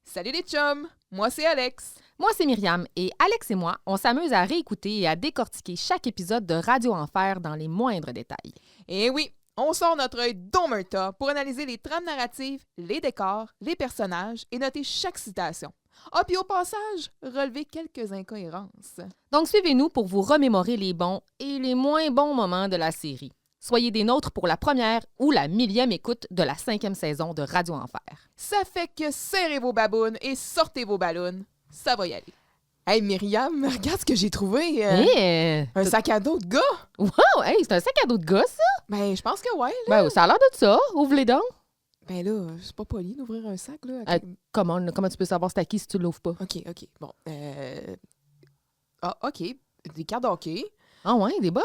Salut les chums! Moi, c'est Alex. Moi, c'est Myriam, et Alex et moi, on s'amuse à réécouter et à décortiquer chaque épisode de Radio Enfer dans les moindres détails. Et oui, on sort notre œil d'omerta pour analyser les trames narratives, les décors, les personnages et noter chaque citation. Ah, puis au passage, relever quelques incohérences. Donc, suivez-nous pour vous remémorer les bons et les moins bons moments de la série. Soyez des nôtres pour la première ou la 1000e écoute de la 5e saison de Radio Enfer. Ça fait que serrez vos babounes et sortez vos ballons. Ça va y aller. Hey Myriam, regarde ce que j'ai trouvé. Un sac à dos de gars. Wow! Hey, c'est un sac à dos de gars, ça? Ben, je pense que ouais, là. Ben, ça a l'air de ça. Ouvre-les donc. Ben là, c'est pas poli d'ouvrir un sac, là. Comment tu peux savoir c'est à qui si tu l'ouvres pas? OK. Bon, Ah, OK. Des cartes de hockey. Ah ouais, des bonnes?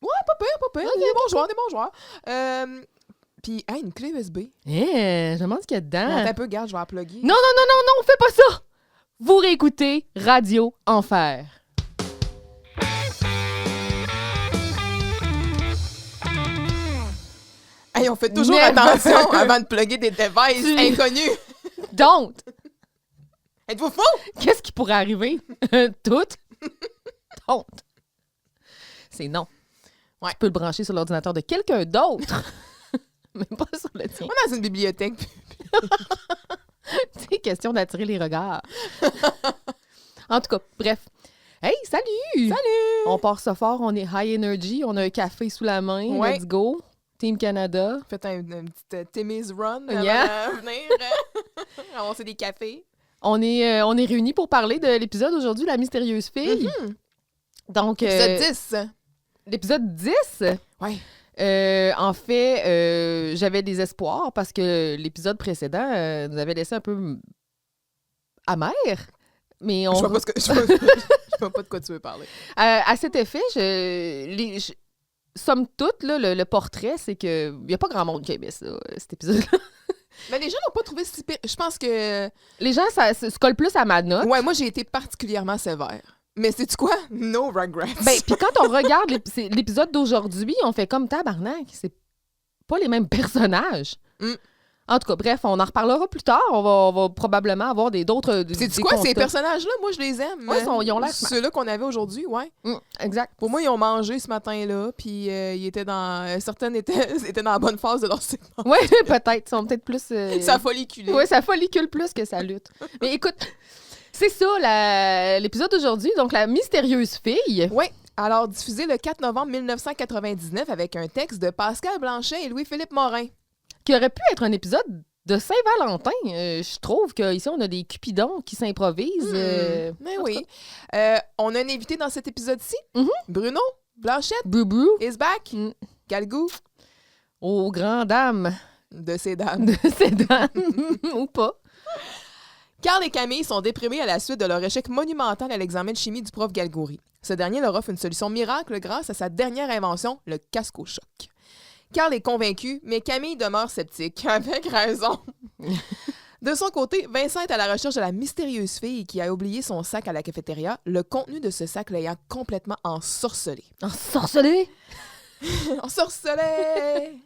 Ouais, pas pire. Okay, Des bons joueurs. Puis, une clé USB. Je me demande ce qu'il y a dedans. Attends un peu, regarde, je vais la plugger. Non, fais pas ça! Vous réécoutez Radio Enfer. Hey, on fait toujours attention avant de plugger des devices inconnus. Don't! Êtes-vous fous? Qu'est-ce qui pourrait arriver? Tout? Don't. C'est non. Ouais. Tu peux le brancher sur l'ordinateur de quelqu'un d'autre, mais pas sur le tien. On est dans une bibliothèque. C'est question d'attirer les regards. En tout cas, bref. Hey, salut! Salut! On part ça fort, on est high energy, on a un café sous la main, Ouais. Let's go. Team Canada. Faites un petit Timmy's Run avant Yeah. de venir avancer des cafés. On est réunis pour parler de l'épisode aujourd'hui, La mystérieuse fille. Mm-hmm. Donc, Épisode 10. l'épisode 10, Ouais. en fait, j'avais des espoirs parce que l'épisode précédent nous avait laissé un peu amer. Mais Je vois pas de quoi tu veux parler. à cet effet, somme toute, là, le portrait, c'est que il n'y a pas grand monde qui aimait ça, cet épisode-là. Mais les gens n'ont pas trouvé si pire. Je pense que... Les gens, ça se colle plus à ma note. Ouais, moi, j'ai été particulièrement sévère. Mais sais-tu quoi? No regrets. Ben, puis quand on regarde l'épisode d'aujourd'hui, on fait comme tabarnak. C'est pas les mêmes personnages. Mm. En tout cas, bref, on en reparlera plus tard. On va probablement avoir d'autres. Sais-tu quoi? Ces personnages-là, moi, je les aime. Ouais, ils ont l'air smart. Ceux-là qu'on avait aujourd'hui, ouais. Exact. Pour moi, ils ont mangé ce matin-là, puis ils étaient dans... certaines étaient dans la bonne phase de leur segment. Oui, peut-être. Ils sont peut-être plus... Ça folliculé. Oui, ça follicule plus que ça lutte. Mais écoute, c'est ça, l'épisode d'aujourd'hui. Donc, la mystérieuse fille. Oui. Alors, diffusé le 4 novembre 1999 avec un texte de Pascal Blanchet et Louis-Philippe Morin. Qui aurait pu être un épisode de Saint-Valentin. Je trouve qu'ici, on a des cupidons qui s'improvisent. Mais oui. On a un invité dans cet épisode-ci. Mhm. Bruno Blanchette Boubou. is back. Mm. Galgou Aux grandes dames de ces dames. de ces dames. Ou pas. Carl et Camille sont déprimés à la suite de leur échec monumental à l'examen de chimie du prof Galgouri. Ce dernier leur offre une solution miracle grâce à sa dernière invention, le casque au choc. Carl est convaincu, mais Camille demeure sceptique, avec raison. De son côté, Vincent est à la recherche de la mystérieuse fille qui a oublié son sac à la cafétéria, le contenu de ce sac l'ayant complètement ensorcelé. Ensorcelé? Ensorcelé!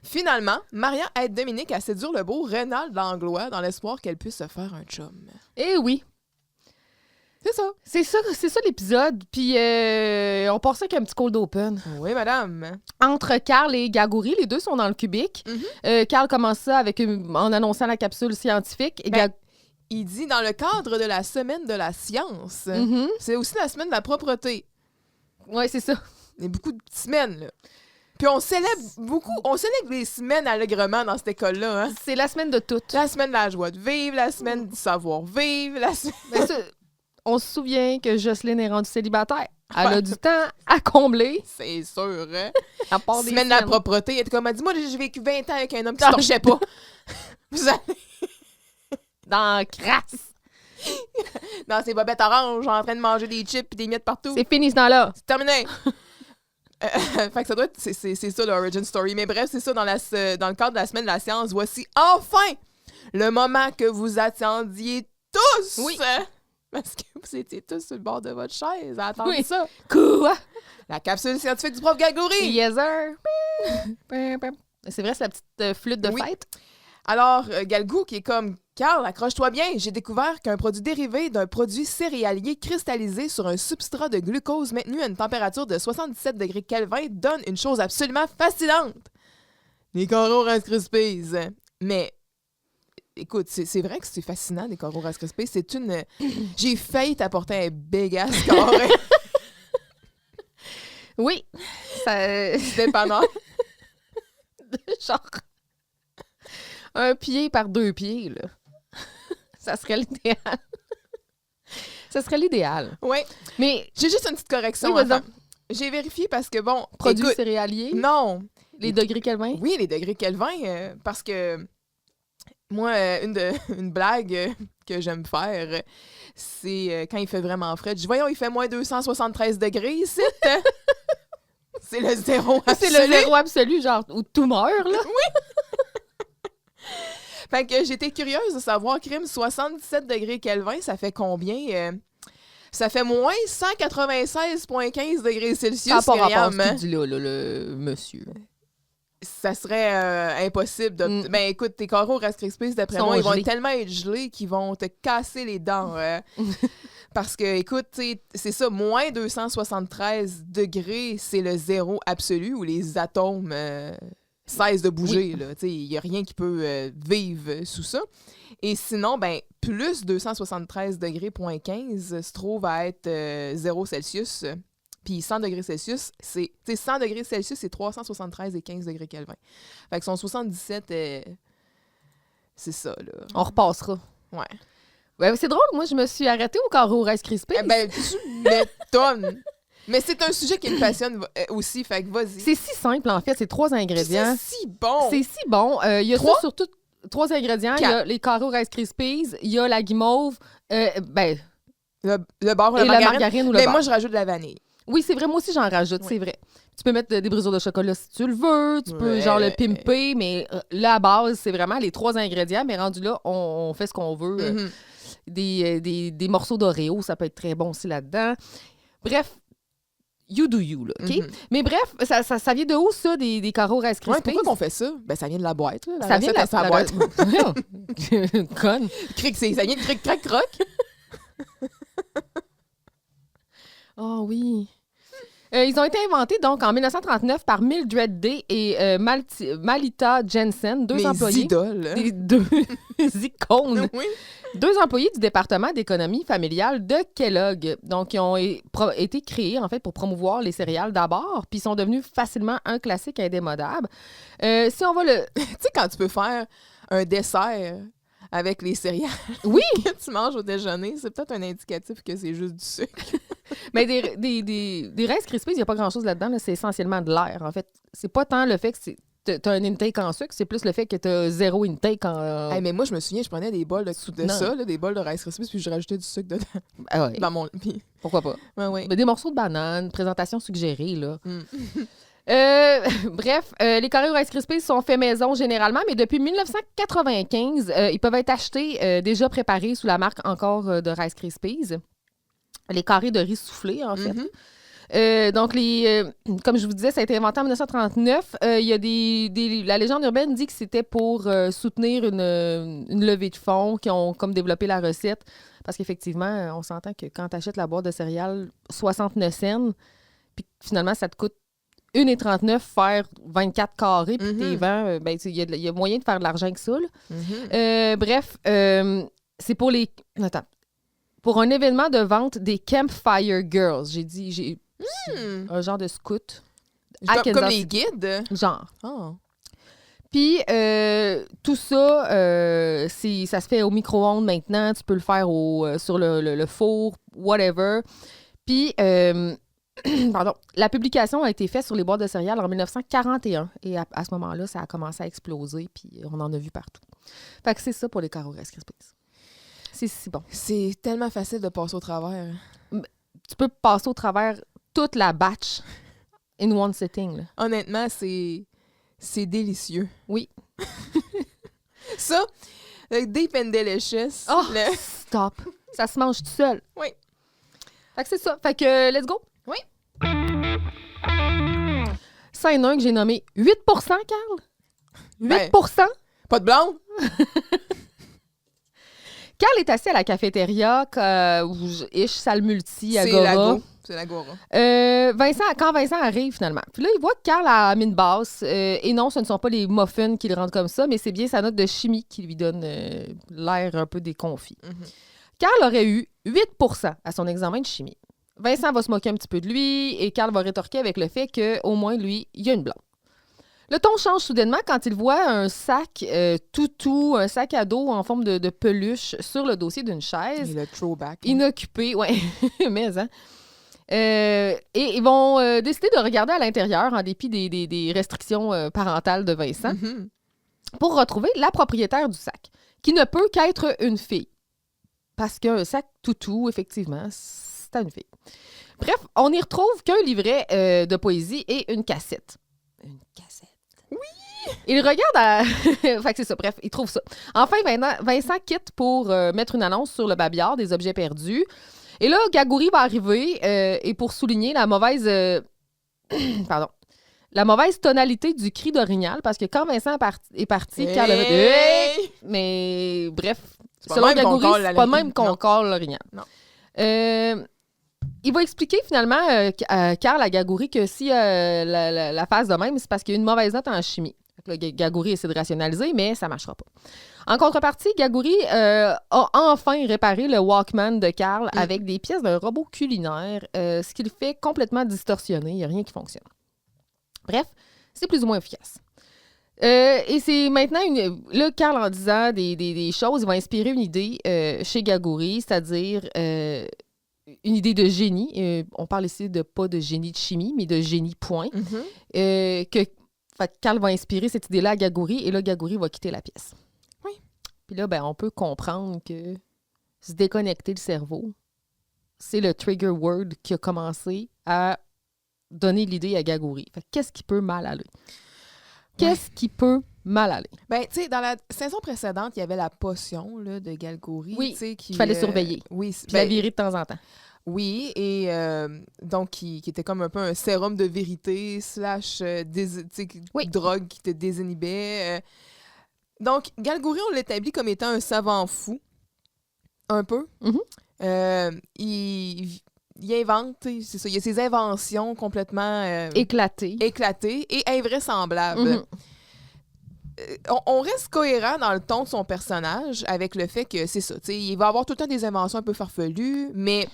Finalement, Maria aide Dominique à séduire le beau Rénal Langlois dans l'espoir qu'elle puisse se faire un chum. Eh oui. C'est ça. C'est ça l'épisode. Puis on part ça avec un petit cold open. Oui, madame. Entre Carl et Gagouri, les deux sont dans le cubique. Carl commence ça en annonçant la capsule scientifique. Et Il dit dans le cadre de la semaine de la science. Mhm. C'est aussi la semaine de la propreté. Ouais, c'est ça. Il y a beaucoup de semaines, là. Puis on célèbre les semaines allègrement dans cette école-là. Hein? C'est la semaine de toutes. La semaine de la joie de vivre, la semaine du savoir-vivre, la semaine... Ben, on se souvient que Jocelyne est rendue célibataire. Elle a du temps à combler. C'est sûr, hein? À part des Semaine de la semaines. propreté. Elle était comme, elle dit, moi, j'ai vécu 20 ans avec un homme qui se torchait pas. Vous allez Dans crasse. dans ses bobettes oranges, en train de manger des chips et des miettes partout. C'est fini ce temps-là. C'est terminé. Fait que ça doit être... C'est ça, l'origin story. Mais bref, c'est ça, dans le cadre de la semaine de la science, voici enfin le moment que vous attendiez tous! Oui. Parce que vous étiez tous sur le bord de votre chaise à attendre Oui. ça. Quoi? La capsule scientifique du prof Galgouri! Yes, sir. C'est vrai, c'est la petite flûte de Oui. fête. Alors, Galgou, qui est comme Carl, accroche-toi bien, j'ai découvert qu'un produit dérivé d'un produit céréalier cristallisé sur un substrat de glucose maintenu à une température de 77 degrés Kelvin donne une chose absolument fascinante. Les coraux Rice Krispies. Mais, écoute, c'est vrai que c'est fascinant, les coraux Rice Krispies. C'est une... J'ai failli t'apporter un big-ass carré. Oui, ça... Dépendant. Genre... Un pied par 2 pieds, là. Ça serait l'idéal. Ça serait l'idéal. Oui. Mais... J'ai juste une petite correction. Oui, vas-y. J'ai vérifié parce que, bon... Produits écoute, céréaliers? Non. Les degrés Kelvin? Oui, les degrés Kelvin, parce que moi, une blague que j'aime faire, c'est quand il fait vraiment frais. Je dis, voyons, il fait moins 273 degrés ici. C'est le zéro absolu. C'est le zéro absolu, genre, où tout meurt, là. Oui. Fait que j'étais curieuse de savoir, crime, 77 degrés Kelvin, ça fait combien? Ça fait moins 196,15 degrés Celsius. Ça n'a pas rapport à Myriam. ce qu'il dit là, le monsieur. Ça serait impossible de... Ben écoute, tes coraux Rice Krispies, d'après moi, ils vont tellement être gelés qu'ils vont te casser les dents. Parce que, écoute, c'est ça, moins 273 degrés, c'est le zéro absolu où les atomes cessent de bouger. Il n'y a rien qui peut vivre sous ça. Et sinon, ben plus 273 degrés, 15 se trouve à être 0 Celsius. Puis 100 degrés Celsius, c'est 100 degrés Celsius, c'est 373 et 15 degrés Kelvin. Fait que son 77, c'est ça, là. On repassera. Ouais. Ouais, c'est drôle, moi, je me suis arrêtée au carreau Rice Krispies. Ben, tu m'étonnes. Mais c'est un sujet qui me passionne aussi, fait que vas-y. C'est si simple, en fait. C'est 3 ingrédients. C'est si bon. C'est si bon. Il y a 3? ça sur tout... 3 ingrédients. Il y a les carreaux Rice Krispies, il y a la guimauve, ben... Le beurre, et la margarine ou le mais beurre. moi, je rajoute de la vanille. Oui, c'est vrai. Moi aussi, j'en rajoute, c'est vrai. Tu peux mettre des brisures de chocolat si tu le veux. Tu peux, genre, le pimper. Mais la base, c'est vraiment les 3 ingrédients. Mais rendu là, on fait ce qu'on veut. Des morceaux d'Oreo, ça peut être très bon aussi là-dedans. Bref, you do you, là, OK? Mais bref, ça vient de où, ça, des carreaux Rice Krispies? Ouais, pourquoi qu'on fait ça? Ben, ça vient de la boîte, là. Ça vient de la boîte. Conne. Ça vient de Cric Crac Croc. Oh oui. Ils ont été inventés donc en 1939 par Mildred Day et Malita Jensen, deux employés. Idoles. Deux icônes. Oui. 2 employés du département d'économie familiale de Kellogg. Donc, ils ont été créés, en fait, pour promouvoir les céréales d'abord, puis ils sont devenus facilement un classique indémodable. Si on va le... Tu sais, quand tu peux faire un dessert avec les céréales oui! que tu manges au déjeuner, c'est peut-être un indicatif que c'est juste du sucre. Mais des Rice Krispies, il n'y a pas grand-chose là-dedans. Là. C'est essentiellement de l'air, en fait. C'est pas tant le fait que t'as un intake en sucre, c'est plus le fait que t'as 0 intake en... Hey, mais moi, je me souviens, je prenais des bols de ça, là, des bols de Rice Krispies, puis je rajoutais du sucre dedans. Ah ouais. Dans mon... Puis... Pourquoi pas? Ouais. Mais des morceaux de banane, présentation suggérée, là. Bref, les carrés Rice Krispies sont faits maison généralement, mais depuis 1995, ils peuvent être achetés déjà préparés sous la marque encore de Rice Krispies. Les carrés de riz soufflé, en fait. Donc, comme je vous disais, ça a été inventé en 1939. Il y a la légende urbaine dit que c'était pour soutenir une levée de fonds qui ont comme développé la recette. Parce qu'effectivement, on s'entend que quand tu achètes la boîte de céréales 69 cents, puis finalement, ça te coûte 1,39 faire 24 carrés, puis t'es vends, ben, il y a moyen de faire de l'argent que ça. Là. Bref, c'est pour les... Attends. Pour un événement de vente des Campfire Girls. J'ai un genre de scout. Comme les guides? Genre. Oh. Puis, tout ça, ça se fait au micro-ondes maintenant. Tu peux le faire sur le four, whatever. Puis, pardon, la publication a été faite sur les boîtes de céréales en 1941. Et à ce moment-là, ça a commencé à exploser. Puis, on en a vu partout. Fait que c'est ça pour les carreaux Rice Krispies. C'est si bon. C'est tellement facile de passer au travers. Tu peux passer au travers toute la batch in one sitting. Là. Honnêtement, c'est délicieux. Oui. Ça, le Deep and Delicious. Oh, stop. Ça se mange tout seul. Oui. Fait que c'est ça. Fait que, let's go. Oui. Scène 1 que j'ai nommé 8 Carl. 8 Ben, pas de blonde? est assis à la cafétéria, salle multi, C'est Agora. C'est l'Agora. Quand Vincent arrive, finalement. Puis là, il voit que Carl a mis une basse. Et non, ce ne sont pas les muffins qui le rendent comme ça, mais c'est bien sa note de chimie qui lui donne l'air un peu déconfit. Carl aurait eu 8% à son examen de chimie. Vincent va se moquer un petit peu de lui et Carl va rétorquer avec le fait qu'au moins, lui, il y a une blonde. Le ton change soudainement quand il voit un sac toutou, un sac à dos en forme de peluche sur le dossier d'une chaise. Et le throwback. Inoccupé, ouais, mais hein. Et ils vont décider de regarder à l'intérieur en dépit des restrictions parentales de Vincent pour retrouver la propriétaire du sac, qui ne peut qu'être une fille. Parce qu'un sac toutou, effectivement, c'est à une fille. Bref, on n'y retrouve qu'un livret de poésie et une cassette. Une cassette. Oui! Il regarde à... fait que c'est ça, bref, il trouve ça. Enfin, Vincent quitte pour mettre une annonce sur le babillard des objets perdus. Et là, Gagouri va arriver et pour souligner la mauvaise... pardon. La mauvaise tonalité du cri d'Orignal, parce que quand Vincent est parti, Carl avait dit hey! Mais bref, selon Gagouri, c'est pas même qu'on colle l'Orignal. Non. Il va expliquer finalement à Carl à Gagouri que si la phase de même, c'est parce qu'il y a une mauvaise note en chimie. Gagouri essaie de rationaliser, mais ça ne marchera pas. En contrepartie, Gagouri a enfin réparé le Walkman de Carl avec des pièces d'un robot culinaire, ce qui le fait complètement distorsionner. Il n'y a rien qui fonctionne. Bref, c'est plus ou moins efficace. Et c'est maintenant, là, Carl, en disant des choses, il va inspirer une idée chez Gagouri, c'est-à-dire une idée de génie. On parle ici pas de génie de chimie, mais de génie point. Carl va inspirer cette idée-là à Gagouri, et là, Gagouri va quitter la pièce. Oui. Puis là, on peut comprendre que se déconnecter le cerveau, c'est le trigger word qui a commencé à donner l'idée à Gagouri. Qu'est-ce qui peut mal aller? Qu'est-ce qui peut mal aller? Ben, tu sais, dans la saison précédente, il y avait la potion là, de Gagouri. Oui, qu'il fallait surveiller. Oui, puis la virer de temps en temps. Oui, et donc qui était comme un peu un sérum de vérité / drogue qui te désinhibait. Donc, Gagouri, on l'établit comme étant un savant fou, un peu. Il invente, c'est ça, il y a ses inventions complètement... éclatées et invraisemblables. On reste cohérent dans le ton de son personnage avec le fait que c'est ça, tu sais, il va avoir tout le temps des inventions un peu farfelues, mais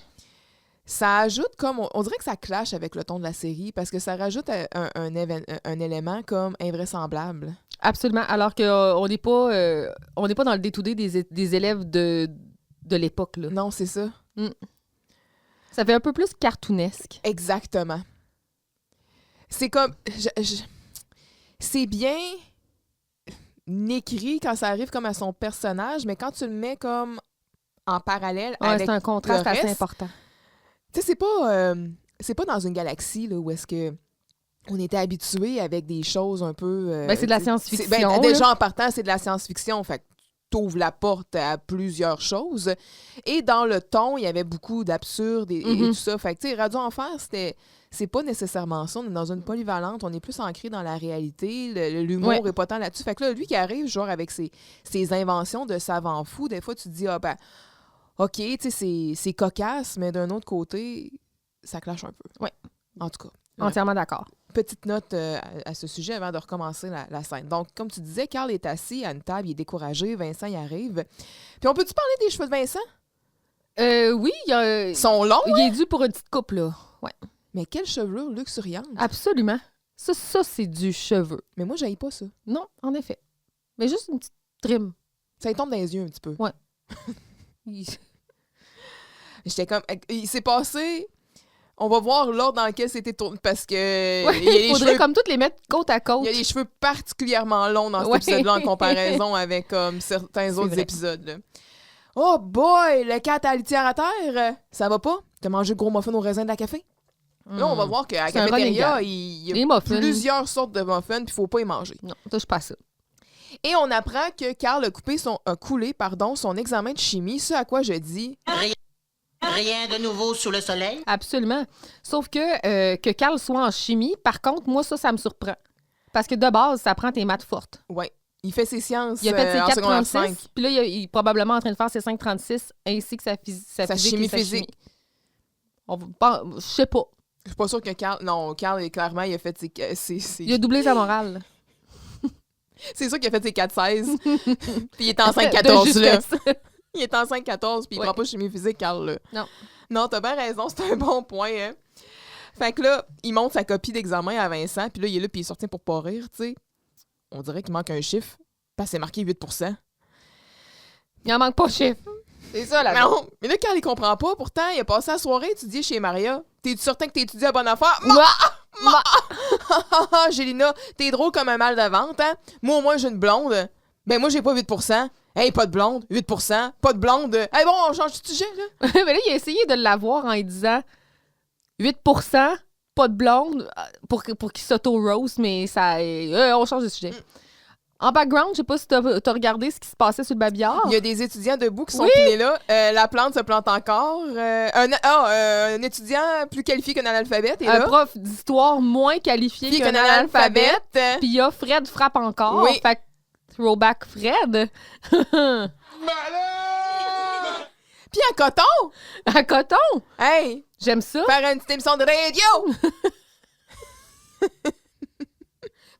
ça ajoute comme... On dirait que ça clash avec le ton de la série parce que ça rajoute un élément comme invraisemblable. Absolument, alors qu'on n'est pas dans le day-to-day des élèves de l'époque. Là. Non, c'est ça. Ça fait un peu plus cartoonesque. Exactement. C'est comme... c'est bien écrit quand ça arrive comme à son personnage, mais quand tu le mets comme en parallèle avec c'est un contraste assez important. Tu sais, c'est pas dans une galaxie là, où est-ce que on était habitué avec des choses un peu... c'est de la science-fiction. Déjà, en partant, c'est de la science-fiction. Fait que t'ouvres la porte à plusieurs choses. Et dans le ton, il y avait beaucoup d'absurde et tout ça. Fait que, tu sais, Radio Enfer, c'est pas nécessairement ça. On est dans une polyvalente. On est plus ancré dans la réalité. L'humour est pas tant là-dessus. Fait que là, lui qui arrive, genre, avec ses inventions de savant fou, des fois, tu te dis, OK, tu sais, c'est cocasse, mais d'un autre côté, ça clash un peu. Oui. En tout cas. Entièrement d'accord. Petite note à ce sujet avant de recommencer la scène. Donc, comme tu disais, Carl est assis à une table, il est découragé, Vincent y arrive. Puis on peut-tu parler des cheveux de Vincent? Oui. Ils sont longs, il est dû pour une petite coupe, là. Ouais. Mais quelle chevelure luxuriante! Absolument. Ça c'est du cheveu. Mais moi, j'haïs pas ça. Non, en effet. Mais juste une petite trim. Ça lui tombe dans les yeux un petit peu. Ouais. J'étais comme... Il s'est passé... On va voir l'ordre dans lequel c'était tourné parce que... il faudrait comme toutes les mettre côte à côte. Il y a des cheveux particulièrement longs dans cet épisode-là en comparaison avec certains autres épisodes. Là. Oh boy! Le cat à la litière à terre! Ça va pas? T'as mangé le gros muffin au raisin de la café? Là, on va voir qu'à la cafétéria, il y a plusieurs sortes de muffins puis il faut pas y manger. Non, touche pas ça. Et on apprend que Carl a coulé son examen de chimie, ce à quoi je dis... Rien de nouveau sous le soleil? Absolument. Sauf que Carl soit en chimie, par contre, moi, ça me surprend. Parce que de base, ça prend tes maths fortes. Oui. Il fait ses sciences Il a fait ses en secondaire 5. 4,36. Puis là, il est probablement en train de faire ses 5,36 ainsi que sa Sa physique chimie et sa physique. chimie. Je sais pas. Je suis pas sûre que Carl... Non, Carl, clairement, il a fait Il a doublé sa morale. C'est sûr qu'il a fait ses 4,16. Puis il est en De 5,14, là. justesse. Il est en 5,14, puis il Ouais. prend pas chimie physique, Carl, là. Non. Non, t'as bien raison, c'est un bon point, hein. Fait que là, il montre sa copie d'examen à Vincent, puis là, il est là, puis il est sorti pour pas rire, tu sais. On dirait qu'il manque un chiffre, parce que c'est marqué 8%. Il en manque pas chiffre. C'est ça, là. Non, mais là, Carl, il comprend pas. Pourtant, il a passé la soirée étudié chez Maria. T'es certain que t'as étudié à bonne affaire? Gélina, t'es drôle comme un mal de vente, hein? Moi, au moins, j'ai une blonde. Ben, moi, j'ai pas 8%. Hey, pas de blonde, 8%. Pas de blonde. Hey, bon, on change de sujet, là. Mais là, il a essayé de l'avoir en lui disant 8%, pas de blonde, pour qu'il s'auto-roast, mais ça. On change de sujet. En background, je sais pas si t'as regardé ce qui se passait sur le babillard. Il y a des étudiants debout qui sont Oui. pilés là. La plante se plante encore. Un étudiant plus qualifié qu'un analphabète est Un là. prof d'histoire moins qualifié Puis qu'un qu'un analphabète. analphabète. Puis il y a Fred frappe encore. Oui. Fait que throwback Fred. Puis en coton. À coton. Hey, J'aime ça. faire une petite émission de radio.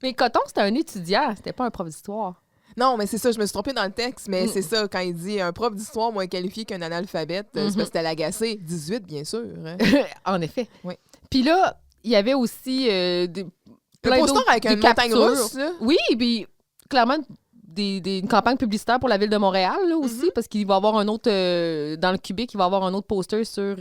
Mais coton, c'était un étudiant. C'était pas un prof d'histoire. Non, mais c'est ça, je me suis trompée dans le texte, mais c'est ça, quand il dit un prof d'histoire moins qualifié qu'un analphabète, c'est parce que c'était l'agacé. 18, bien sûr. Hein. En effet. Oui. Puis là, il y avait aussi Le plein poster d'autres- avec des une montagne captures. russe, là. Oui, puis clairement, une campagne publicitaire pour la ville de Montréal là, aussi, parce qu'il va y avoir un autre, dans le Québec, il va y avoir un autre poster sur,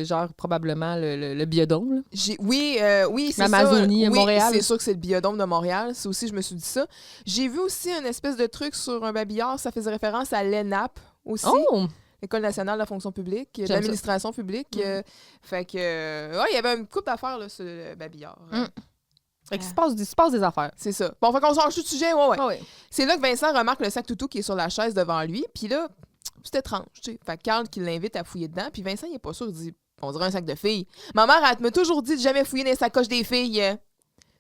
genre, probablement le biodôme. Là. Oui, c'est ça. L'Amazonie à Oui, Montréal. c'est sûr que c'est le biodôme de Montréal. C'est aussi, je me suis dit ça. J'ai vu aussi une espèce de truc sur un babillard. Ça faisait référence à l'ENAP aussi. Oh! L'École nationale de la fonction publique, de J'aime l'administration publique. Fait que, ouais, il y avait une couple d'affaires là, sur le babillard. Fait qu'il se passe des affaires. C'est ça. Bon, fait qu'on change tout de sujet, ouais. Ah ouais. C'est là que Vincent remarque le sac toutou qui est sur la chaise devant lui. Puis là, c'est étrange, tu sais. Fait que Carl qui l'invite à fouiller dedans. Puis Vincent, il est pas sûr. Il dit, on dirait un sac de filles. Ma mère, elle m'a toujours dit de jamais fouiller dans les sacoches des filles.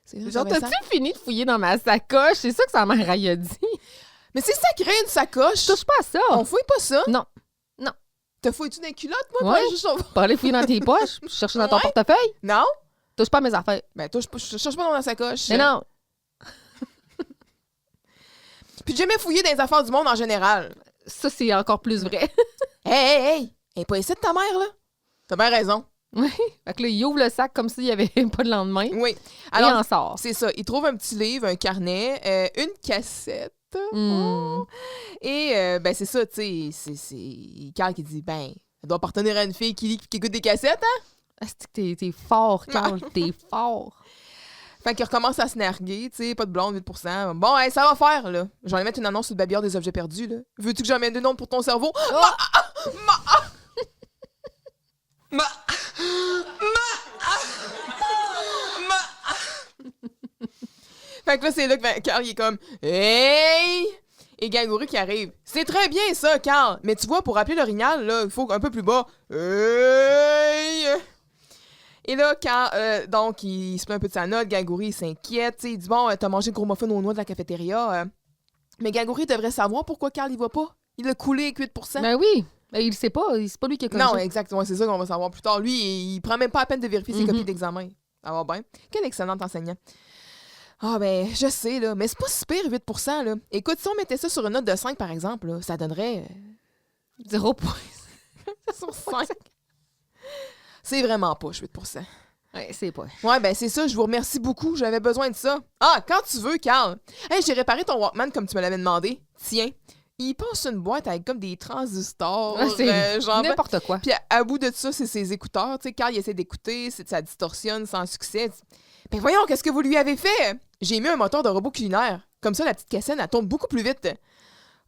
C'est vrai, Genre, Vincent? t'as-tu fini de fouiller dans ma sacoche? C'est ça que sa mère elle a dit. Mais c'est sacré, une sacoche. Touche pas à ça. On fouille pas ça. Non. T'as fouillé-tu dans les culottes, moi? Ouais. Pas juste Pas aller fouiller dans tes poches, puis chercher dans ton Ouais. portefeuille. Non? Touche pas à mes affaires. Ben, toi, je cherche pas dans la sacoche. Mais non. Puis j'ai jamais fouillé dans les affaires du monde en général. Ça, c'est encore plus vrai. Hey! Elle est pas ici de ta mère, là? T'as bien raison. Oui. Fait que là, il ouvre le sac comme s'il n'y avait pas de lendemain. Oui. Et Alors, il en sort. c'est ça. Il trouve un petit livre, un carnet, une cassette. Hmm. Et, ben, c'est ça, tu sais. C'est Carl qui dit, ben, elle doit appartenir à une fille qui écoute des cassettes, hein? Ah, c'est que t'es fort, Carl. T'es fort. Fait qu'il recommence à se narguer, tu sais, pas de blonde, 8%. Bon, hey, ça va faire, là. Je vais aller mettre une annonce sur le babillard des objets perdus, là. Veux-tu que j'emmène des noms pour ton cerveau? Fait que là, c'est là que Carl, il est comme « Hey! » Et Gagoury qui arrive. « C'est très bien, ça, Carl. Mais tu vois, pour appeler l'orignal, là, il faut un peu plus bas. Hey! » Et là, quand, donc, il se met un peu de sa note, Gagoury, il s'inquiète. Il dit « Bon, t'as mangé le gros muffin aux noix de la cafétéria. Mais Gagoury devrait savoir pourquoi Carl, il va pas. Il a coulé avec 8%. Ben oui. Ben, il le sait pas. C'est pas lui qui a corrigé. Non, exactement. C'est ça qu'on va savoir plus tard. Lui, il prend même pas la peine de vérifier ses copies d'examen. Ça va bien. Quel excellent enseignant. Ah, ben, je sais, là. Mais c'est pas si pire, 8%, là. Écoute, si on mettait ça sur une note de 5, par exemple, là, ça donnerait 0 point. sur 5. C'est vraiment poche, 8%. Ouais, c'est pas. Ouais, ben, c'est ça. Je vous remercie beaucoup. J'avais besoin de ça. Ah, quand tu veux, Carl. Hey, j'ai réparé ton Walkman comme tu me l'avais demandé. Tiens. Il passe une boîte avec comme des transistors. C'est genre, n'importe quoi. Puis à bout de ça, c'est ses écouteurs. Tu sais, Carl, il essaie d'écouter, ça distorsionne sans succès. Ben voyons, qu'est-ce que vous lui avez fait? J'ai mis un moteur de robot culinaire. Comme ça, la petite cassette, elle tourne beaucoup plus vite.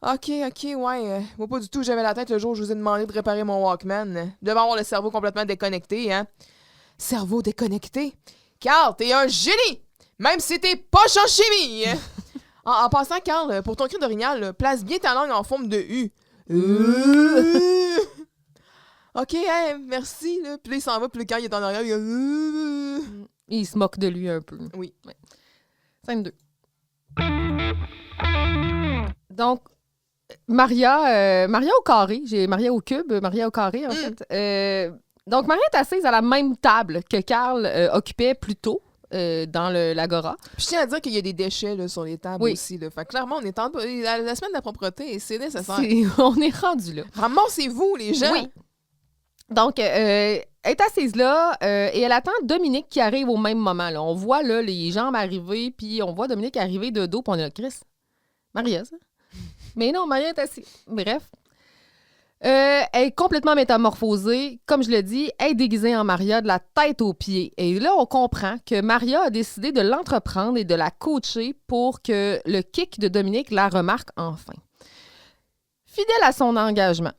OK, ouais. Moi, pas du tout, j'avais la tête le jour où je vous ai demandé de réparer mon Walkman. Je devais avoir le cerveau complètement déconnecté, hein. Cerveau déconnecté? Carl, t'es un génie! Même si t'es poche en chimie! En passant, Carl, pour ton cri d'orignal, place bien ta langue en forme de U. OK, hey, merci. Là. Puis là, il s'en va, puis le Carl, il est en arrière, il Il se moque de lui un peu. Oui. Ouais. Scène 2. Donc, Maria au carré. J'ai Maria au cube, Maria au carré, en fait. Donc, Maria est assise à la même table que Carl occupait plus tôt dans l'agora. Puis je tiens à dire qu'il y a des déchets là, sur les tables aussi. Là. Fait que clairement, on est la semaine de la propreté, c'est nécessaire. On est rendu là. Ramassez-vous, les gens! Oui. Donc, elle est assise là et elle attend Dominique qui arrive au même moment. Là. On voit là, les jambes arriver, puis on voit Dominique arriver de dos, puis on est là, Chris. Maria, ça? Mais non, Maria est assise. Bref. Elle est complètement métamorphosée. Comme je l'ai dit, elle est déguisée en Maria de la tête aux pieds. Et là, on comprend que Maria a décidé de l'entreprendre et de la coacher pour que le kick de Dominique la remarque enfin. Fidèle à son engagement,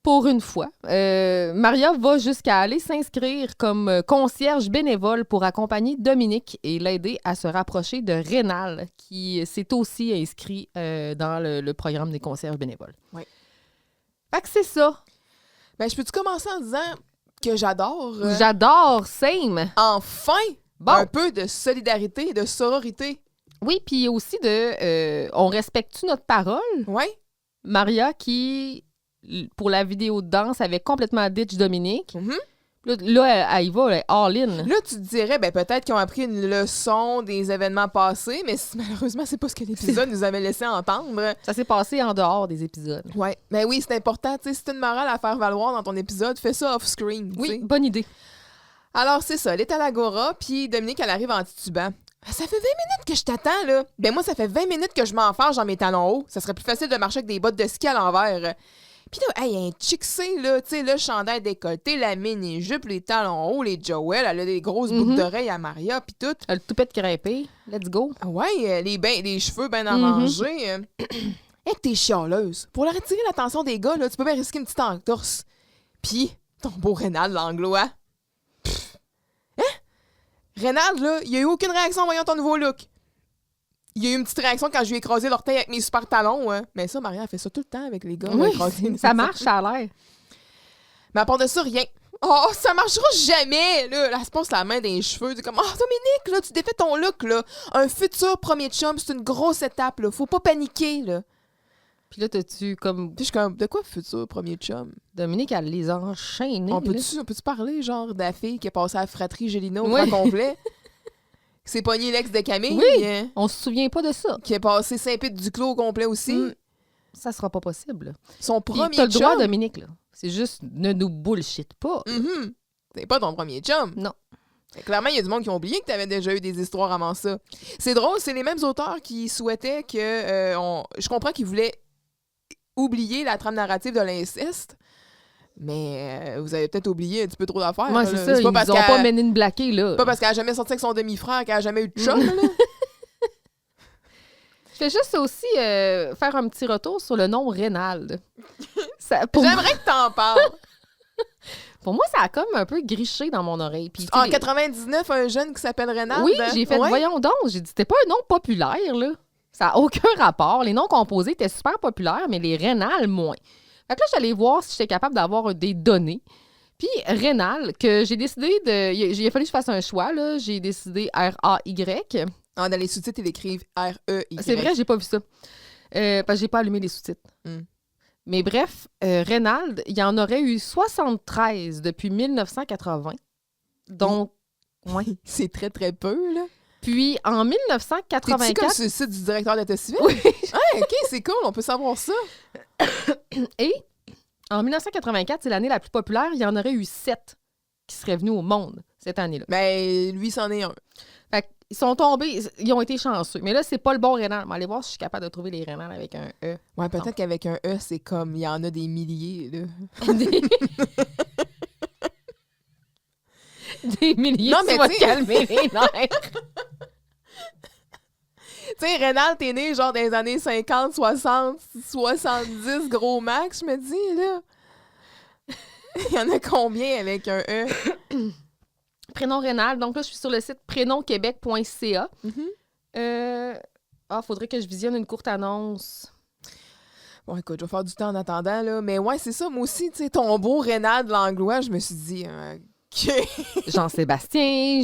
pour une fois, Maria va jusqu'à aller s'inscrire comme concierge bénévole pour accompagner Dominique et l'aider à se rapprocher de Rénal, qui s'est aussi inscrit dans le programme des concierges bénévoles. Oui. Fait que c'est ça. Ben, je peux-tu commencer en disant que j'adore... J'adore, same! Enfin! Bon. Un peu de solidarité et de sororité. Oui, puis aussi on respecte-tu notre parole? Oui. Maria qui, pour la vidéo de danse, avait complètement ditch Dominique. Mm-hmm. Là, elle y va, elle est all-in. Là, tu te dirais, ben peut-être qu'ils ont appris une leçon des événements passés, mais malheureusement, c'est pas ce que l'épisode nous avait laissé entendre. Ça s'est passé en dehors des épisodes. Ouais, mais oui, c'est important. Tu sais, si t'as une morale à faire valoir dans ton épisode, fais ça off-screen. Oui, t'sais. bonne idée. Alors, c'est ça. Elle est à l'agora, puis Dominique, elle arrive en titubant. Ça fait 20 minutes que je t'attends, là. Ben moi, ça fait 20 minutes que je m'enfarge dans mes talons hauts. Ça serait plus facile de marcher avec des bottes de ski à l'envers. Puis là, hey, un chicksé, là, tu sais, le chandail décolleté, la mini-jupe, les talons hauts, les Joël, elle a des grosses boucles d'oreilles à Maria, puis tout. Le toupette crêpé. Let's go. Ouais, les cheveux bien arrangés. Hey, t'es chialeuse. Pour la retirer l'attention des gars, là, tu peux bien risquer une petite entorse. Puis, ton beau Rénal Langlois. Hein? Rénal, là, il a eu aucune réaction en voyant ton nouveau look. Il y a eu une petite réaction quand je lui ai écrasé l'orteil avec mes super talons. Hein. Mais ça, Maria, elle fait ça tout le temps avec les gars. Oui, ça marche, ça a l'air. Mais à part de ça, rien. Oh, ça marchera jamais! Là, elle se passe la main dans les cheveux. Comme, oh, Dominique, là, tu défais ton look, là. Un futur premier chum, c'est une grosse étape, là. Faut pas paniquer, là. Puis là, t'as-tu comme... Puis je suis comme, de quoi futur premier chum? Dominique, elle les a enchaînés. On peut-tu parler, genre, de la fille qui est passée à la fratrie Gélina au Oui. grand complet? Qui s'est pogné l'ex de Camille? Oui, on se souvient pas de ça. Qui est passé Saint-Pite-du-Clos au complet aussi? Ça sera pas possible. Son premier Puis t'as le chum? droit, Dominique, là. C'est juste, ne nous bullshit pas. C'est pas ton premier chum. Non. Clairement, il y a du monde qui ont oublié que tu avais déjà eu des histoires avant ça. C'est drôle, c'est les mêmes auteurs qui souhaitaient que... je comprends qu'ils voulaient oublier la trame narrative de l'inceste, mais vous avez peut-être oublié un petit peu trop d'affaires. Ouais, c'est ça, ils n'ont pas mené une blaquée, là. Pas parce qu'elle a jamais sorti avec son demi-frère qu'elle a jamais eu de chum, là. Je fais juste aussi faire un petit retour sur le nom Rénal. J'aimerais que t'en parles. Pour moi, ça a comme un peu griché dans mon oreille. Puis, en 99, un jeune qui s'appelle Rénal. Oui, j'ai fait, voyons donc, j'ai dit, c'était pas un nom populaire, là. Ça n'a aucun rapport. Les noms composés étaient super populaires, mais les Rénal, moins. Fait que là, j'allais voir si j'étais capable d'avoir des données. Puis Rénal, que j'ai décidé de... Il a fallu que je fasse un choix, là. J'ai décidé R-A-Y. Ah, dans les sous-titres, ils écrivent R-E-Y. C'est vrai, j'ai pas vu ça. Parce que j'ai pas allumé les sous-titres. Mais bref, Rénal, il y en aurait eu 73 depuis 1980. Donc, ouais. C'est très, très peu, là. Puis, en 1984... T'es-tu comme sur le site du directeur d'état civil? Oui. Ah, OK, c'est cool, on peut savoir ça. Et en 1984, c'est l'année la plus populaire, il y en aurait eu 7 qui seraient venus au monde cette année-là. Mais lui, c'en est un. Fait qu'ils sont tombés, ils ont été chanceux. Mais là, c'est pas le bon Rénal. Mais allez voir si je suis capable de trouver les Rénal avec un E. Ouais, peut-être qu'avec un E, c'est comme, il y en a des milliers, là. Des milliers, non, tu mais vas te calmer les nerfs. Tu sais, Rénal, t'es né genre dans les années 50, 60, 70, gros max, je me dis, là. Il y en a combien avec un E? Prénom Rénal. Donc là, je suis sur le site prénomquebec.ca. Faudrait que je visionne une courte annonce. Bon, écoute, je vais faire du temps en attendant, là. Mais ouais, c'est ça. Moi aussi, tu sais, ton beau Rénal de Langlois, je me suis dit, Jean-Sébastien,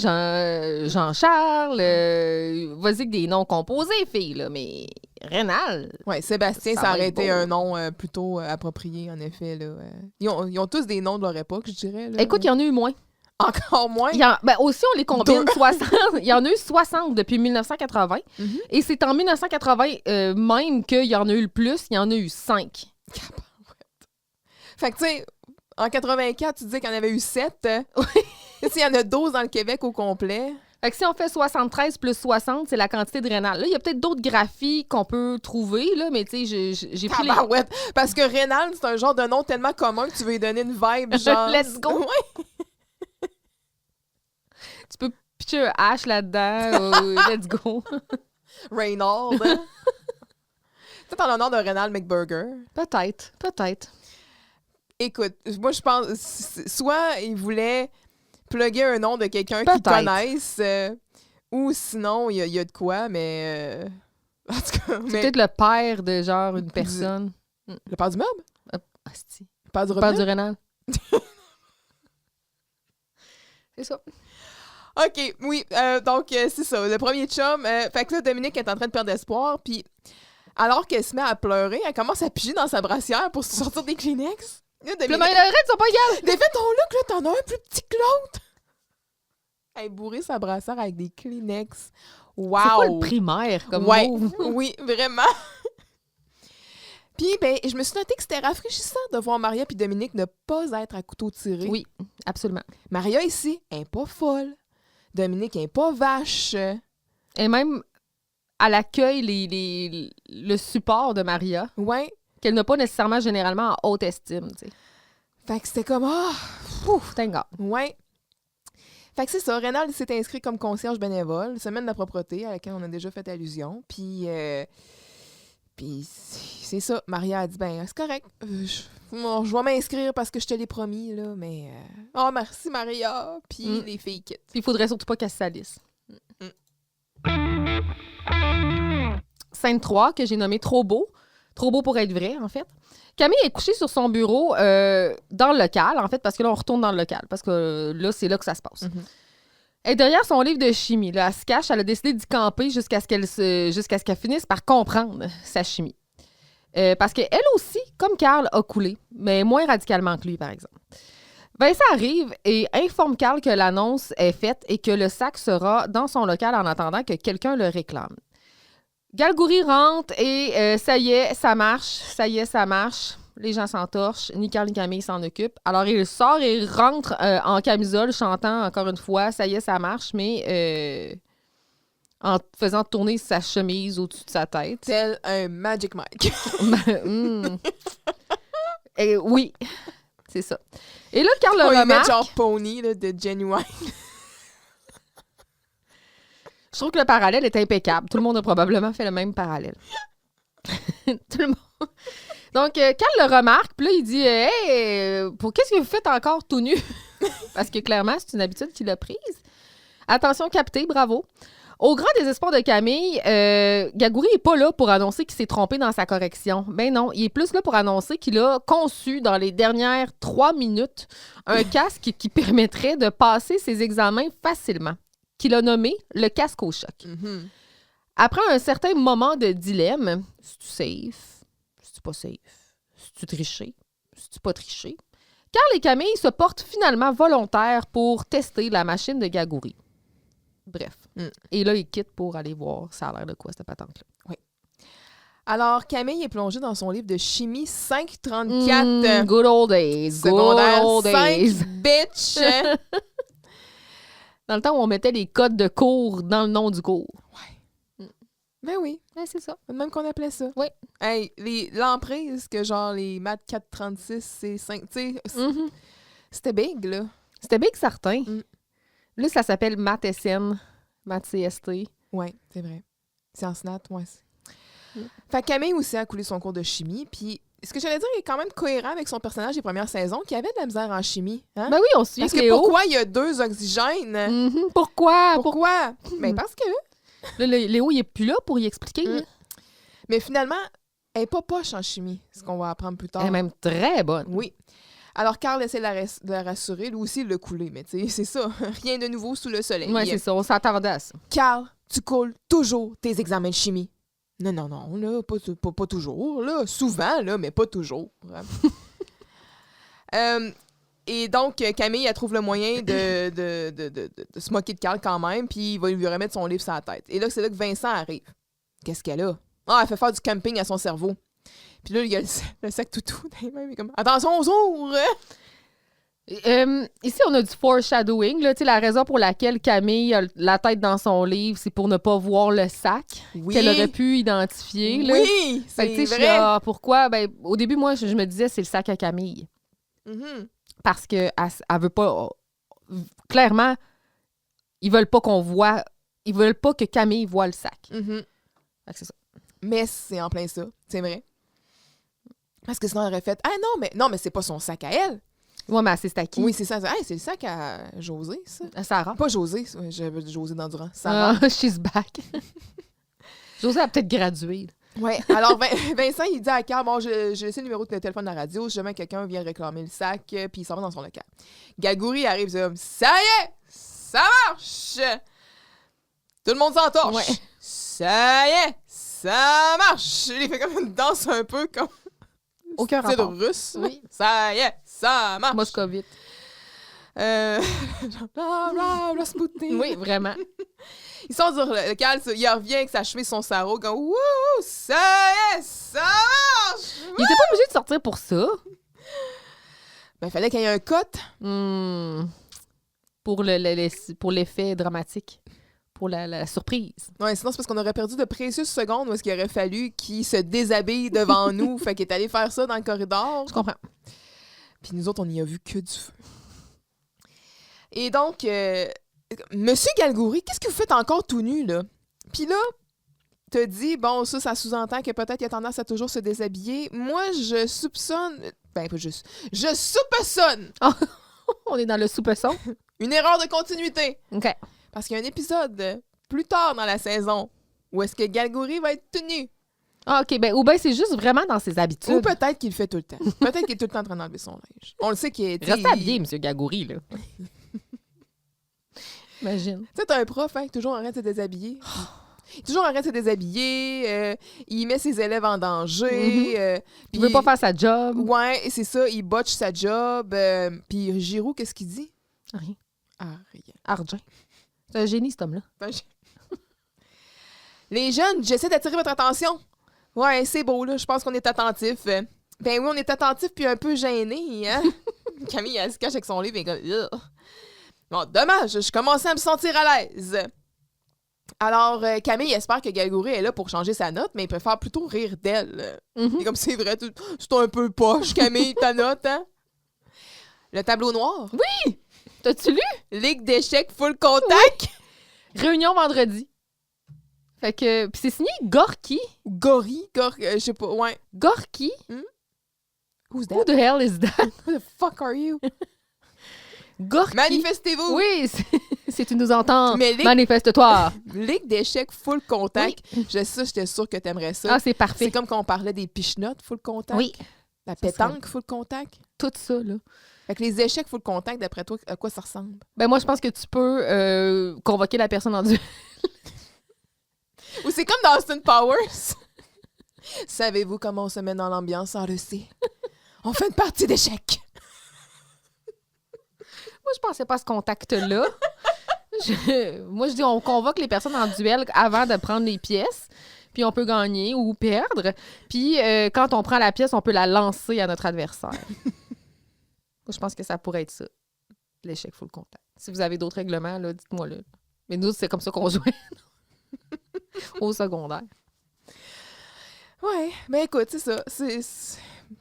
Jean-Charles, vas-y avec des noms composés, filles, là, mais Rénal. Ouais, Sébastien, Ça ça va aurait être été beau. un nom plutôt approprié, en effet. Là. Ils ont tous des noms de leur époque, je dirais. Là. Écoute, il y en a eu moins. Encore moins. Aussi, on les combine 60. Il y en a eu 60 depuis 1980. Mhm. Et c'est en 1980 même qu'il y en a eu le plus. Il y en a eu 5. Fait que, tu sais, en 84, tu disais qu'il y en avait eu 7. Il y en a 12 dans le Québec au complet. Fait que si on fait 73 plus 60, c'est la quantité de rénal. Là, il y a peut-être d'autres graphies qu'on peut trouver, là, mais tu sais, j'ai pris les... Tabarouette. Parce que Rénal, c'est un genre de nom tellement commun que tu veux lui donner une vibe, genre... Let's go! Ouais. Tu peux pitcher un H là-dedans. Let's go! Reynald. Peut-être en l'honneur de Rénal McBurger. Peut-être. Écoute, moi, je pense... Soit il voulait plugger un nom de quelqu'un qu'ils Peut-être. connaissent, ou sinon, il y a de quoi, mais... En tout cas, C'est mais... peut-être le père de genre une personne. Le père du meuble? Asti. Le père du Le père robinet? du rénal. C'est ça. OK, oui. Donc, c'est ça. Le premier chum. Fait que là, Dominique est en train de perdre espoir. Puis, alors qu'elle se met à pleurer, elle commence à piger dans sa brassière pour se sortir des Kleenex. Là, Puis le Dominique, mari ils sont pas égales. défais ton look, là, t'en as un plus petit que l'autre. Elle bourrait sa brassière avec des Kleenex. Wow! C'est quoi le primaire comme Ouais, move? oui, vraiment. Puis, ben, je me suis noté que c'était rafraîchissant de voir Maria puis Dominique ne pas être à couteau tiré. Oui, absolument. Maria, ici, elle n'est pas folle. Dominique, elle n'est pas vache. Et même, elle accueille le support de Maria, Ouais. qu'elle n'a pas nécessairement généralement en haute estime. Tu sais. Fait que c'était comme, ah, Ouf, thank God. ouais. Fait que c'est ça, Rénal s'est inscrit comme concierge bénévole, semaine de la propreté, à laquelle on a déjà fait allusion. Puis c'est ça, Maria a dit, ben, c'est correct, je vais m'inscrire parce que je te l'ai promis, là, mais... Oh, merci, Maria! Puis les filles quittent. Puis il faudrait surtout pas qu'elle se salisse. Scène 3, que j'ai nommé Trop beau. Trop beau pour être vrai, en fait. Camille est couchée sur son bureau dans le local, en fait, parce que là, on retourne dans le local, parce que là, c'est là que ça se passe. Mhm. Elle est derrière son livre de chimie. Là, elle se cache, elle a décidé d'y camper jusqu'à ce qu'elle finisse par comprendre sa chimie. Parce qu'elle aussi, comme Carl, a coulé, mais moins radicalement que lui, par exemple. Vincent arrive et informe Carl que l'annonce est faite et que le sac sera dans son local en attendant que quelqu'un le réclame. Galgouri rentre et ça y est, ça marche. Les gens s'entorchent. Ni Carl ni Camille s'en occupent. Alors, il sort et rentre en camisole, chantant encore une fois, ça y est, ça marche, mais en faisant tourner sa chemise au-dessus de sa tête. Tel un Magic Mike. Et oui, c'est ça. Et là, Carl le On y met remarque. genre Pony là, de Genuine. Je trouve que le parallèle est impeccable. Tout le monde a probablement fait le même parallèle. Tout le monde. Donc, Carl le remarque, puis là, il dit Hey, qu'est-ce que vous faites encore tout nu? Parce que clairement, c'est une habitude qu'il a prise. Attention capté, bravo. Au grand désespoir de Camille, Galgouri n'est pas là pour annoncer qu'il s'est trompé dans sa correction. Ben non, il est plus là pour annoncer qu'il a conçu dans les dernières 3 minutes un casque qui permettrait de passer ses examens facilement, qu'il a nommé le casque au choc. Mhm. Après un certain moment de dilemme, c'est-tu safe? C'est-tu pas safe? C'est-tu triché? C'est-tu pas triché? Carl et Camille se portent finalement volontaires pour tester la machine de Galgouri. Bref. Et là, ils quittent pour aller voir ça a l'air de quoi, cette patente-là. Alors, Camille est plongée dans son livre de chimie 534. Good old days. Secondaire Good old 5, days. bitch! Dans le temps où on mettait les codes de cours dans le nom du cours. Ben oui, Ouais, c'est ça. même qu'on appelait ça. Oui. Hey, l'emprise, que genre les maths 436, c'est 5, tu sais, Mhm. c'était big, là. C'était big certain. Mm. Là, ça s'appelle Math SN, Math CST. Ouais, c'est vrai. Sciences nat, ouais. Fait que Camille aussi a coulé son cours de chimie, puis ce que j'allais dire est quand même cohérent avec son personnage des premières saisons, qui avait de la misère en chimie. Hein? Ben oui, on suit Parce que Léo. pourquoi il y a 2 oxygènes? Mhm. Pourquoi? Pourquoi? Ben parce que... Là, Léo, il est plus là pour y expliquer. Mm. là. Mais finalement, elle n'est pas poche en chimie, ce qu'on va apprendre plus tard. Elle est même très bonne. Oui. Alors, Carl essaie de la rassurer. Lui aussi, il l'a coulé. Mais tu sais, c'est ça. Rien de nouveau sous le soleil. Ouais, c'est ça. On s'attendait à ça. Carl, tu coules toujours tes examens de chimie. Non, là, pas toujours. Là. Souvent, là, mais pas toujours. Et donc, Camille, elle trouve le moyen de se moquer de Carl quand même, puis il va lui remettre son livre sur la tête. Et là, c'est là que Vincent arrive. Qu'est-ce qu'elle a? Ah, elle fait faire du camping à son cerveau. Puis là, il y a le sac toutou dans les mains, mais comme « Attention aux ours! » Ici, on a du foreshadowing. Là, la raison pour laquelle Camille a la tête dans son livre, c'est pour ne pas voir le sac Oui. qu'elle aurait pu identifier. Là. Oui, Fait que, c'est je suis vrai. là, pourquoi? Ben, au début, moi, je me disais c'est le sac à Camille. Mhm. Parce qu'elle veut pas... Clairement, ils veulent pas qu'on voit... Ils veulent pas que Camille voit le sac. Mhm. Fait que c'est ça. Mais c'est en plein ça, c'est vrai. Parce que sinon, elle aurait fait « Ah non, mais c'est pas son sac à elle. » Ouais, mais c'est à qui? Oui, c'est ça. Hey, c'est le sac à José, ça. À Sarah. Pas José, j'avais dit José d'Endurant. Sarah. She's back. José a peut-être gradué. Ouais. Alors, Vincent, il dit à Carl, bon, j'ai laissé le numéro de téléphone de la radio, si jamais quelqu'un vient réclamer le sac, puis il s'en va dans son local. Galgouri arrive, il dit, ça y est, ça marche! Tout le monde s'entorche. Ouais. Ça y est, ça marche! Il fait comme une danse un peu comme Aucun style rapport. russe. Oui. Ça y est, ça marche! Moscovite. Genre, bla, bla, bla, Spoutnik. Oui, vraiment. Ils sont sur le local, il revient avec sa chemise, son sarrau, comme wouh, ça y est, ça marche! Il était pas obligé de sortir pour ça. Ben, il fallait qu'il y ait un cut. Pour pour l'effet dramatique. Pour la surprise. Ouais, sinon, c'est parce qu'on aurait perdu de précieuses secondes où est-ce qu'il aurait fallu qu'il se déshabille devant nous. Fait qu'il est allé faire ça dans le corridor. Je comprends. Puis nous autres, on n'y a vu que du feu. Et donc, Monsieur Galgouri, qu'est-ce que vous faites encore tout nu, là? Puis là, te dit, bon, ça sous-entend que peut-être il a tendance à toujours se déshabiller. Moi, je soupçonne... Ben, pas juste. Je soupçonne On est dans le soupçon. une erreur de continuité. OK. Parce qu'il y a un épisode plus tard dans la saison où est-ce que Galgouri va être tenu. Ah, OK. Ben, ou bien c'est juste vraiment dans ses habitudes. Ou peut-être qu'il le fait tout le temps. Peut-être qu'il est tout le temps en train d'enlever son linge. On le sait qu'il est... Reste habillé, M. Gagouri, là. Imagine. Tu sais, t'as un prof, hein, qui toujours en train de se déshabiller. Il est toujours en train de se déshabiller. Il met ses élèves en danger. Il veut pas faire sa job. Ouais, c'est ça. Il botche sa job. Puis Giroud, qu'est-ce qu'il dit? Rien. Ah, rien. Argent. C'est un génie, cet homme-là. Ben, Les jeunes, j'essaie d'attirer votre attention. Ouais, c'est beau, là. Je pense qu'on est attentif. Ben oui, on est attentif puis un peu gêné, hein? Camille, elle se cache avec son livre et comme... Ugh. Bon, dommage, je commençais à me sentir à l'aise. Alors, Camille espère que Galgouri est là pour changer sa note, mais il préfère plutôt rire d'elle. Et comme c'est vrai, c'est un peu poche, Camille, ta note, hein? Le tableau noir. Oui! T'as-tu lu? Ligue d'échecs full contact. Réunion vendredi. Fait que... Puis c'est signé Gorky. Gorky, je sais pas, ouais. Gorky? Who's Who that? the hell is that? Who the fuck are you? Gorky. Manifestez-vous. Oui, si tu nous entends, Mais manifeste-toi. Ligue d'échecs full contact. J'étais sûre que t'aimerais ça. Ah, c'est parfait. C'est comme quand on parlait des pichenottes full contact. Oui. La Ça pétanque full contact. Tout ça, là. Fait que les échecs full contact, d'après toi, à quoi ça ressemble? Ben moi, je pense que tu peux convoquer la personne en duel. Ou c'est comme dans Austin Powers. Savez-vous comment on se met dans l'ambiance sans le sait? On fait une partie d'échecs. Moi, je pensais pas à ce contact-là. Moi, je dis on convoque les personnes en duel avant de prendre les pièces. Puis on peut gagner ou perdre. Puis quand on prend la pièce, on peut la lancer à notre adversaire. Moi, je pense que ça pourrait être ça. L'échec full contact. Si vous avez d'autres règlements, là, dites-moi là. Mais nous, c'est comme ça qu'on jouait au secondaire. Ouais, mais écoute, c'est ça.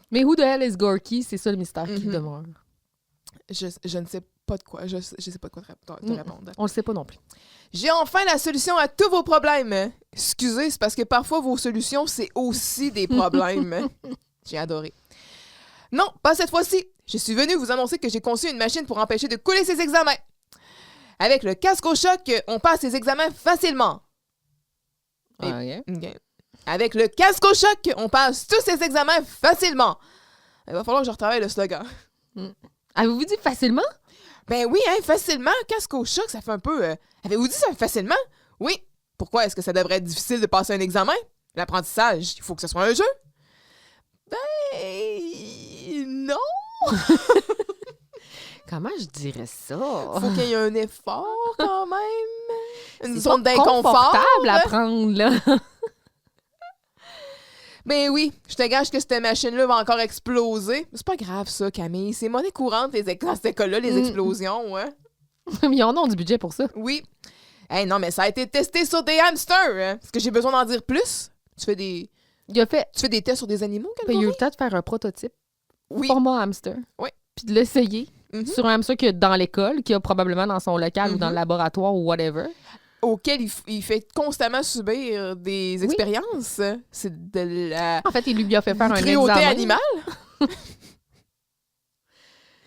Mais who the hell is Gorky? C'est ça le mystère qui demeure. Je ne sais pas de quoi. Je sais pas de quoi te répondre. On le sait pas non plus. J'ai enfin la solution à tous vos problèmes. Excusez, c'est parce que parfois vos solutions, c'est aussi des problèmes. J'ai adoré. Non, pas cette fois-ci. Je suis venue vous annoncer que j'ai conçu une machine pour empêcher de couler ses examens. Avec le casque au choc, on passe ses examens facilement. Ah, yeah. Okay. Avec le casque au choc, on passe tous ses examens facilement. Il va falloir que je retravaille le slogan. Avez-vous dit facilement? Ben oui, hein, facilement. Casque au choc, ça fait un peu... Avez-vous dit ça facilement? Oui. Pourquoi est-ce que ça devrait être difficile de passer un examen? L'apprentissage, il faut que ce soit un jeu. Ben... non. Comment je dirais ça? Faut qu'il y ait un effort quand même. Une C'est zone pas d'inconfort. confortable à prendre, là. Ben oui, je te gage que cette machine-là va encore exploser. C'est pas grave ça, Camille. C'est monnaie courante dans cette école-là, les explosions, hein? Mais ils en ont du budget pour ça. Oui. Hey, non, mais ça a été testé sur des hamsters. Hein? Est-ce que j'ai besoin d'en dire plus? Tu fais des tests sur des animaux, Il y a eu le temps de faire un prototype. Oui. Format hamster. Oui. Puis de l'essayer Mhm. sur un hamster qu'il y a dans l'école, qu'il y a probablement dans son local ou dans Mhm. le laboratoire ou whatever. Auquel il fait constamment subir des expériences. C'est de la En fait, il lui a fait faire un cruauté examen. animale.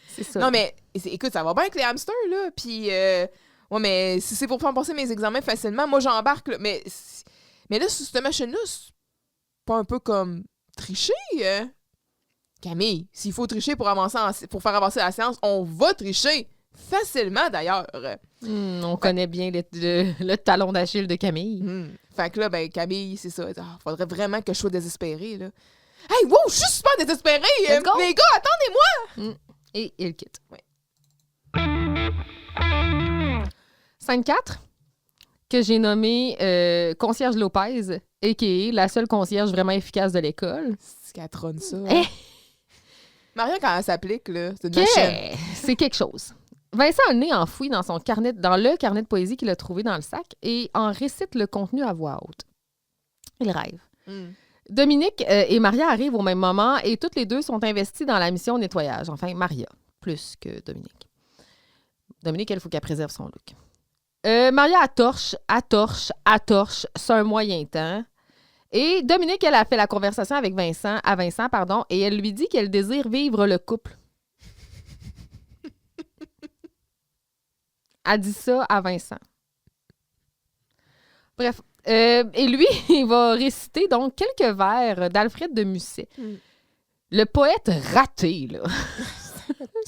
C'est ça. Non, mais écoute, ça va bien avec les hamsters, là. Puis, ouais, mais si c'est pour faire passer mes examens facilement, moi, j'embarque, là. Mais là, sur cette machine-là, c'est pas un peu comme tricher, hein? Camille, s'il faut tricher pour faire avancer la science, on va tricher. Facilement, d'ailleurs. On connaît bien le talon d'Achille de Camille. Fait que là, ben, Camille, c'est ça. Faudrait vraiment que je sois désespérée, là. Hey, wow, je suis super désespérée! Let's go! Les gars, attendez-moi! Et il quitte. Ouais. 5-4, que j'ai nommé Concierge Lopez, a.k.a. la seule concierge vraiment efficace de l'école. C'est qu'elle trône ça. Eh! Maria, quand elle s'applique, là, c'est une machine. C'est quelque chose. Vincent a le nez enfoui dans le carnet de poésie qu'il a trouvé dans le sac et en récite le contenu à voix haute. Il rêve. Dominique et Maria arrivent au même moment et toutes les deux sont investies dans la mission nettoyage. Enfin, Maria, plus que Dominique. Dominique, elle, il faut qu'elle préserve son look. Maria attorche, c'est un moyen temps. Et Dominique, elle a fait la conversation avec Vincent, et elle lui dit qu'elle désire vivre le couple. Elle dit ça à Vincent. Bref. Et lui, il va réciter donc quelques vers d'Alfred de Musset. Le poète raté, là.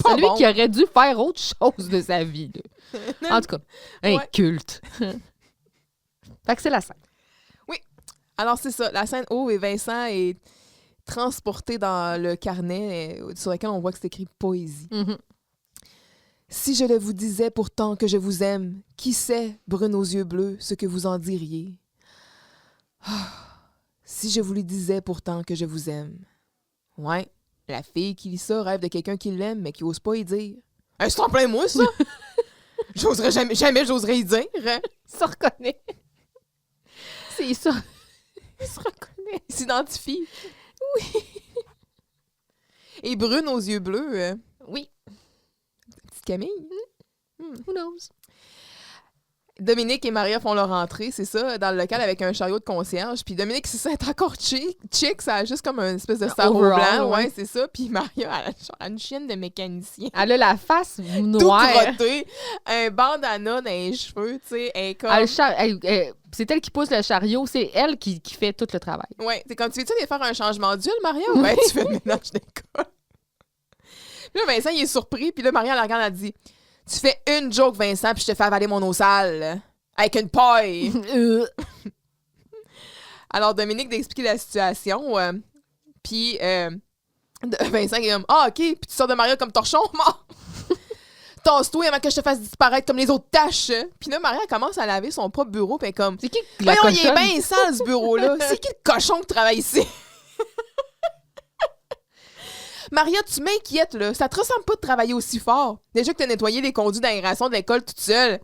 Celui bon. qui aurait dû faire autre chose de sa vie, là. En tout cas, un Ouais. culte. Fait que c'est la scène. Alors, c'est ça. La scène où Vincent est transporté dans le carnet sur lequel on voit que c'est écrit poésie. Mhm. Si je le vous disais pourtant que je vous aime, qui sait, brune aux yeux bleus, ce que vous en diriez? Ah, si je vous lui disais pourtant que je vous aime. Ouais, la fille qui lit ça rêve de quelqu'un qui l'aime, mais qui ose pas y dire. C'est en plein moi, ça! J'oserais jamais j'oserais y dire. Hein? Il se reconnaît. C'est ça. Il se reconnaît. Il s'identifie. Oui. Et brune aux yeux bleus. Oui. Petite Camille. Who knows? Dominique et Maria font leur entrée, c'est ça, dans le local avec un chariot de concierge. Puis Dominique, c'est ça, elle est encore chic, ça a juste comme une espèce de sarrau Overall, blanc. ouais. Ouais, c'est ça. Puis Maria, elle a genre une chienne de mécanicien. Elle a la face Tout noire. crotté, un bandana dans les cheveux, tu sais, elle est comme... C'est elle qui pousse le chariot. C'est elle qui fait tout le travail. Ouais, c'est comme, tu veux-tu aller faire un changement d'huile, Maria? Ouais, tu fais le ménage d'école. Puis là, Vincent, il est surpris. Puis là, Maria, elle regarde, elle dit... Tu fais une joke, Vincent, puis je te fais avaler mon eau sale. Avec une paille. Alors, Dominique d'expliquer la situation. Puis, Vincent est comme, ah, OK. Puis tu sors de Maria comme torchon, mort. Tasse-toi avant que je te fasse disparaître comme les autres tâches. Puis là, Maria commence à laver son propre bureau. Puis elle est comme, C'est qui la voyons, il est cochonne? bien sale, ce bureau-là. C'est qui le cochon qui travaille ici? Maria, tu m'inquiètes, là. Ça te ressemble pas de travailler aussi fort. Déjà que t'as nettoyé les conduits d'aération de l'école toute seule.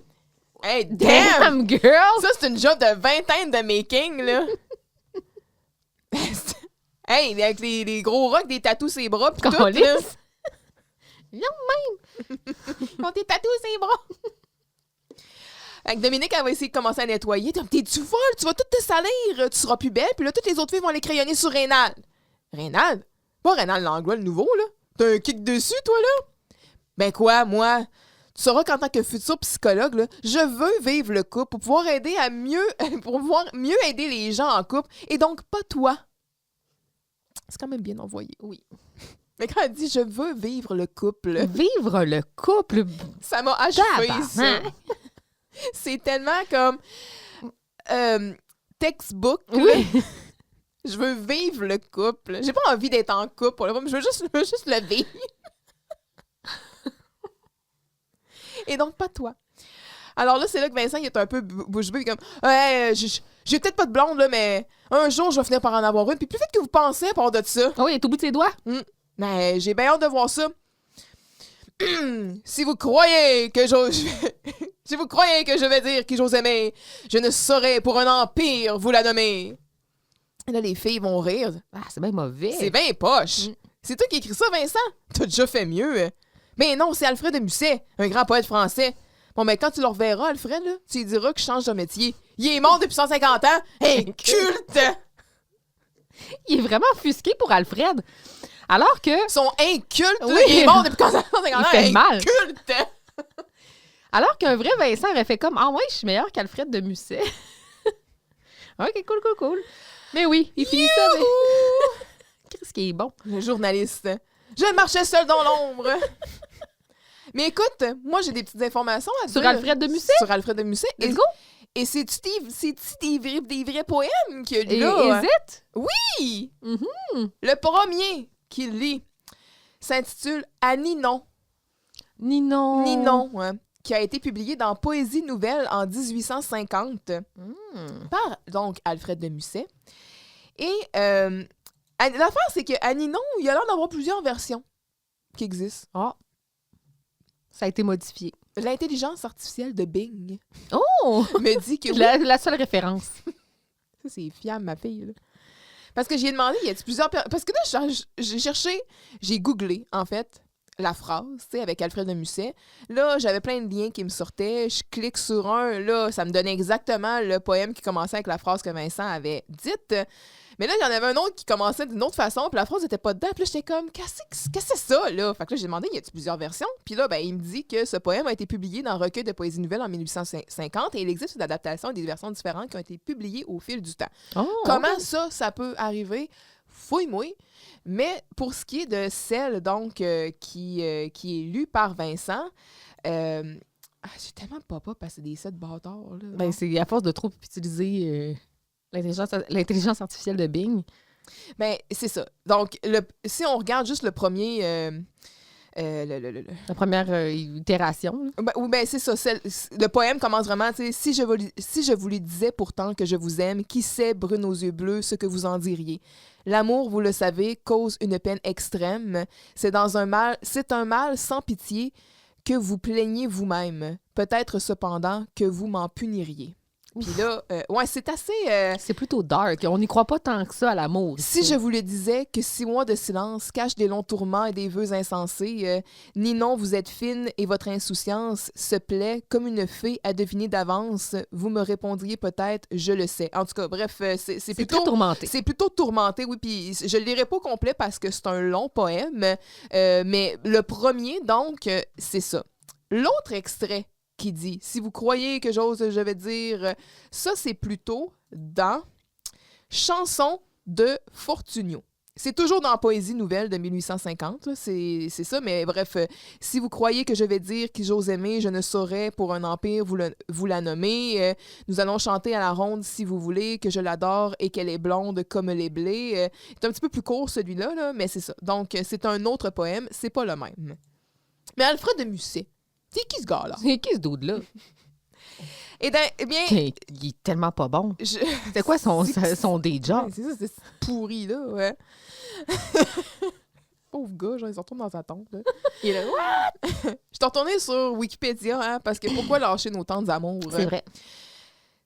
Hey, damn! Damn, girl! Ça, c'est une job de vingtaine de making, là. Hey, avec les gros rocks, des tatous sur les bras, pis tout, là. Câlisse. Ils ont des tatous sur les bras. Fait que Dominique, elle va essayer de commencer à nettoyer. T'es-tu folle? Tu vas tout te salir. Tu seras plus belle. Puis là, toutes les autres filles vont aller crayonner sur Rénal. Rénal? Pas Rénal Langlois, le nouveau, là. T'as un kick dessus, toi, là? Ben quoi, moi? Tu sauras qu'en tant que futur psychologue, là, je veux vivre le couple pour pouvoir aider à mieux aider les gens en couple. Et donc, pas toi. C'est quand même bien envoyé. Oui. Mais quand elle dit « je veux vivre le couple Vivre le couple. », ça m'a achevé, ça. Tabarnak. C'est tellement comme textbook. là. Oui. Je veux vivre le couple. J'ai pas envie d'être en couple pour le moment, je veux juste le vivre. Et donc, pas toi. Alors là, c'est là que Vincent, il est un peu bouche bée, comme « Ouais, j'ai peut-être pas de blonde, là, mais un jour, je vais finir par en avoir une. Puis plus vite que vous pensez à part de ça. Oh, il est au bout de ses doigts. Mais j'ai bien hâte de voir ça. Si vous croyez que si vous croyez que je vais dire qui j'ose aimer, je ne saurais pour un empire vous la nommer. » Et là, les filles vont rire. Ah, c'est bien mauvais. C'est bien poche. C'est toi qui écris ça, Vincent? T'as déjà fait mieux. Mais non, c'est Alfred de Musset, un grand poète français. Bon, mais quand tu le reverras, Alfred, là, tu lui diras qu'il change de métier. Il est mort depuis 150 ans. Inculte! Il est vraiment offusqué pour Alfred. Alors que... Son inculte, Oui. là, il est mort depuis 150 ans. Il fait mal. Inculte! Alors qu'un vrai Vincent aurait fait comme « Ah ouais, je suis meilleur qu'Alfred de Musset. » OK, cool. Mais oui, il finit ça. Mais... Qu'est-ce qui est bon? Le journaliste. Je marchais seul dans l'ombre. Mais écoute, moi, j'ai des petites informations à Sur dire. Alfred de Musset? Sur Alfred de Musset. Let's Et- go! Et c'est-tu des vrais poèmes qu'il Et lit là? hésite? Oui! Mhm. Le premier qu'il lit s'intitule « À Ninon ». Ninon. Ninon, ouais, qui a été publié dans Poésie nouvelle en 1850 par, donc, Alfred de Musset. Et l'affaire, c'est qu'à Ninon, il y a l'air d'avoir plusieurs versions qui existent. Ah. Ça a été modifié. L'intelligence artificielle de Bing Oh! me dit que oui. La seule référence. Ça, c'est fiable, ma fille. Là. Parce que j'ai demandé, y a-t-il plusieurs... Parce que là, j'ai cherché, j'ai googlé, en fait, la phrase, tu sais, avec Alfred de Musset. Là, j'avais plein de liens qui me sortaient. Je clique sur un, là, ça me donnait exactement le poème qui commençait avec la phrase que Vincent avait dite. Mais là, il y en avait un autre qui commençait d'une autre façon, puis la phrase n'était pas dedans. Puis là, j'étais comme, qu'est-ce que c'est ça, là? Fait que là, j'ai demandé, y a-t-il plusieurs versions? Puis là, ben, il me dit que ce poème a été publié dans un recueil de poésie nouvelle en 1850 et il existe une adaptation et des versions différentes qui ont été publiées au fil du temps. Oh, Comment ça peut arriver? Fouille-moi. Mais pour ce qui est de celle, donc, qui est lue par Vincent, j'ai tellement de pop-up parce que c'est des sets bâtards, là. Ben, c'est à force de trop utiliser l'intelligence artificielle de Bing. Ben, c'est ça. Donc, si on regarde juste le premier... La première itération. Là. Ben, oui, ben c'est ça. Le poème commence vraiment, tu sais, si je vous lui disais pourtant que je vous aime, qui sait, brune aux yeux bleus, ce que vous en diriez? L'amour, vous le savez, cause une peine extrême. C'est un mal sans pitié que vous plaignez vous-même. Peut-être cependant que vous m'en puniriez. Puis là, ouais, c'est assez... C'est plutôt dark. On n'y croit pas tant que ça à l'amour. Si je vous le disais que 6 mois de silence cachent des longs tourments et des vœux insensés, Ninon, vous êtes fine et votre insouciance se plaît comme une fée à deviner d'avance, vous me répondriez peut-être « je le sais ». En tout cas, bref, c'est plutôt... très tourmenté. C'est plutôt tourmenté, oui, puis je le lirai pas au complet parce que c'est un long poème, mais le premier, donc, c'est ça. L'autre extrait qui dit « Si vous croyez que j'ose, je vais dire... » Ça, c'est plutôt dans Chanson de Fortunio. C'est toujours dans Poésie nouvelle de 1850, là, c'est ça, mais bref, si vous croyez que je vais dire qui j'ose aimer, je ne saurais pour un empire vous la nommer. Nous allons chanter à la ronde si vous voulez, que je l'adore et qu'elle est blonde comme les blés. C'est un petit peu plus court celui-là, là, mais c'est ça. Donc, c'est un autre poème, c'est pas le même. Mais Alfred de Musset, c'est qui ce gars-là? C'est qui ce dude-là? Eh bien, Il est tellement pas bon. C'est quoi son day job? Ouais, c'est ça, c'est pourri, là, ouais. Pauvre gars, genre, il se retourne dans sa tombe, là. Il est là, je suis retournée sur Wikipédia, hein, parce que pourquoi lâcher nos tendres amours? C'est vrai.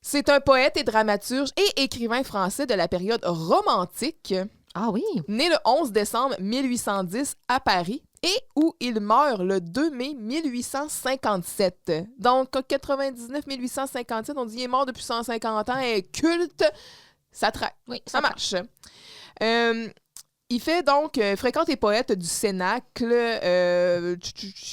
C'est un poète et dramaturge et écrivain français de la période romantique, Ah oui? né né le 11 décembre 1810 à Paris et où il meurt le 2 mai 1857. Donc, 99-1857, on dit qu'il est mort depuis 150 ans et culte, ça traque. Oui, Ça marche. Il fait donc fréquente les poètes du Cénacle.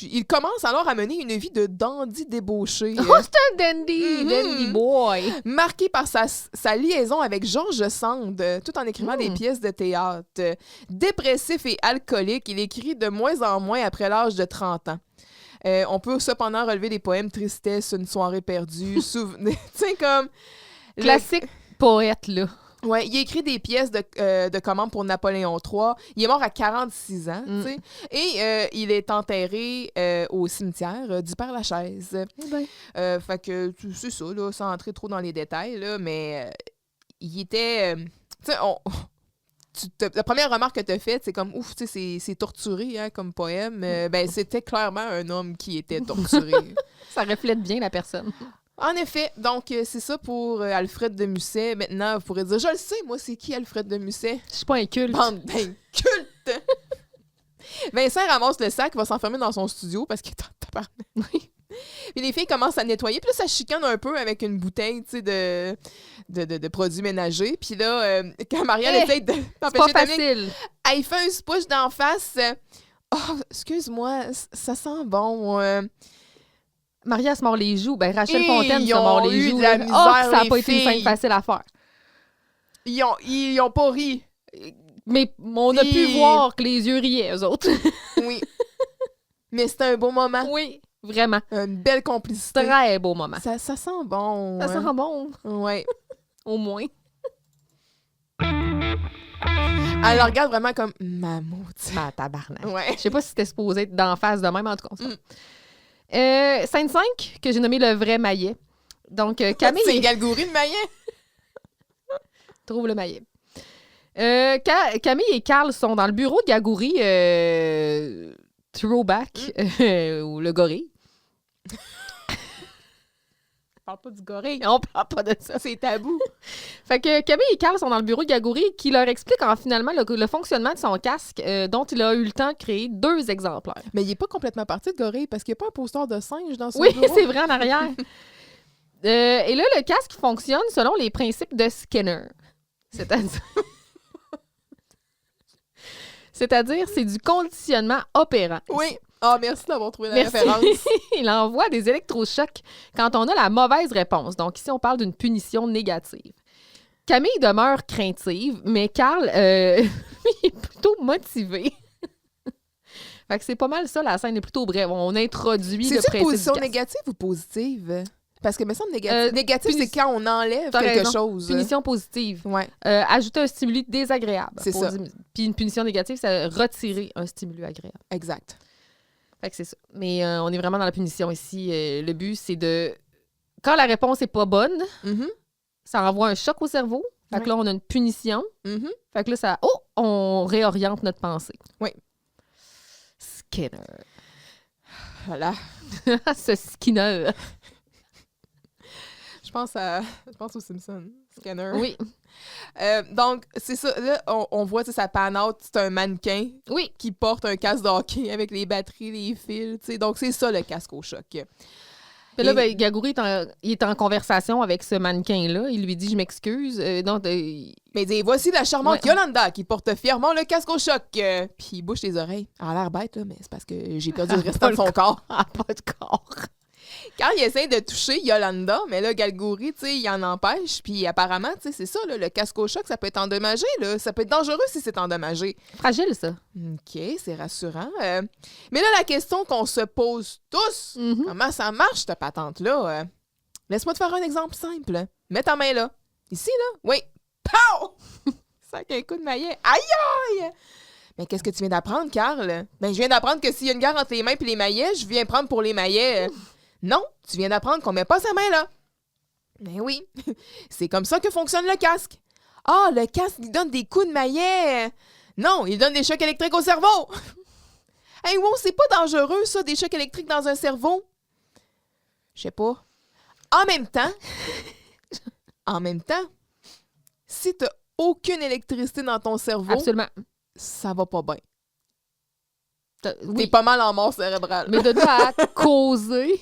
Il commence alors à mener une vie de dandy débauché. Oh, c'est un dandy boy. Marqué par sa liaison avec Georges Sand, tout en écrivant des pièces de théâtre. Dépressif et alcoolique, il écrit de moins en moins après l'âge de 30 ans. On peut cependant relever des poèmes Tristesse, Une soirée perdue, Souvenir. Tu sais, comme. Classique poète, là. Ouais, il a écrit des pièces de commandes pour Napoléon III. Il est mort à 46 ans, tu sais. Et il est enterré au cimetière du Père-Lachaise. Eh ben. Fait que c'est ça, là, sans entrer trop dans les détails, là, mais il était... tu sais, la première remarque que tu as faite, c'est comme, ouf, tu sais, c'est torturé hein, comme poème. Ben, c'était clairement un homme qui était torturé. Ça reflète bien la personne. En effet, donc c'est ça pour Alfred de Musset. Maintenant, vous pourrez dire, je le sais, moi, c'est qui Alfred de Musset? Je suis pas un culte. Bande d'incultes! Vincent ramasse le sac, va s'enfermer dans son studio parce qu'il est en tabarnak. Puis les filles commencent à nettoyer, puis là, ça chicane un peu avec une bouteille, tu sais, de produits ménagers. Puis là, quand Marianne essaie de C'est pas facile. elle fait un spush d'en face. Oh, excuse-moi, ça sent bon. Maria se mord les joues. Ben, Rachel Et Fontaine se ils ont mord les eu joues. de la là. misère, Ça n'a les pas été une scène filles. facile à faire. Ils ont pas ri. Mais on a pu voir que les yeux riaient, eux autres. Oui. Mais c'était un beau moment. Oui, vraiment. Une belle complicité. Très beau moment. Ça sent bon. Ça sent bon, Ouais. au moins. Elle la regarde vraiment comme ma maudite. Ma tabarnak. Ouais. Je sais pas si c'était supposé être d'en face de même, en tout cas. Scène 5, que j'ai nommé le vrai maillet. Donc, Camille... C'est Galgouri le maillet. Trouve le maillet. Camille et Carl sont dans le bureau de Gagouri, throwback, ou le gorille. On parle pas du gorille. On parle pas de ça. C'est tabou. Fait que Camille et Carl sont dans le bureau de Gagouri qui leur explique finalement le fonctionnement de son casque dont il a eu le temps de créer 2 exemplaires. Mais il est pas complètement parti de gorille parce qu'il n'y a pas un poster de singe dans son Oui, bureau. c'est vrai en arrière. Et là, le casque fonctionne selon les principes de Skinner. C'est-à-dire, c'est du conditionnement opérant. Oui. Ah, merci d'avoir trouvé la Merci. référence. Il envoie des électrochocs quand on a la mauvaise réponse. Donc ici, on parle d'une punition négative. Camille demeure craintive, mais Carl, lui, est plutôt motivé. Fait que c'est pas mal ça, la scène est plutôt brève. On introduit le C'est principe une position du casque. négative ou positive? Parce que, me semble, négatif, Puni- c'est quand on enlève T'as quelque raison. chose. Punition positive. Ouais. Ajouter un stimuli désagréable. C'est ça. Puis une punition négative, c'est retirer un stimuli agréable. Exact. Fait que c'est ça. Mais on est vraiment dans la punition ici. Le but, c'est de... Quand la réponse est pas bonne, Mhm. ça envoie un choc au cerveau. Fait que Ouais. là, on a une punition. Mhm. Fait que là, ça... Oh! On réoriente notre pensée. Oui. Skinner. Voilà. Ce Skinner. Je pense aux Simpsons. Scanner. Oui. Donc, c'est ça. Là, on voit, tu sais, ça pan out. C'est un mannequin Oui. qui porte un casque de hockey avec les batteries, les fils. Tu sais. Donc, c'est ça, le casque au choc. Puis là, Et- ben, Gagouri il est en conversation avec ce mannequin-là. Il lui dit « Je m'excuse. Donc, Mais il dit, voici la charmante Ouais. Yolanda qui porte fièrement le casque au choc. Puis il bouche les oreilles. Elle a l'air bête, là, mais c'est parce que j'ai perdu le restant de son corps. Ah, pas de corps. Quand il essaie de toucher Yolanda, mais là, Galgouri, tu sais, il en empêche. Puis apparemment, tu sais, c'est ça, là, le casque au choc, ça peut être endommagé, là. Ça peut être dangereux si c'est endommagé. Fragile, ça. OK, c'est rassurant. Mais là, la question qu'on se pose tous, Mhm. comment ça marche, cette patente-là? Laisse-moi te faire un exemple simple. Mets ta main là. Ici, là. Oui. Pow! Sac un coup de maillet. Aïe, aïe! Mais qu'est-ce que tu viens d'apprendre, Carl? Ben, je viens d'apprendre que s'il y a une guerre entre les mains et les maillets, je viens prendre pour les maillets. Non, tu viens d'apprendre qu'on met pas sa main là. Ben oui. C'est comme ça que fonctionne le casque. Ah, le casque, il donne des coups de maillet. Non, il donne des chocs électriques au cerveau. Hey, wow, c'est pas dangereux, ça, des chocs électriques dans un cerveau? Je sais pas. En même temps, si t'as aucune électricité dans ton cerveau, Absolument. ça va pas bien. Oui. T'es pas mal en mort cérébrale. Mais de là à causer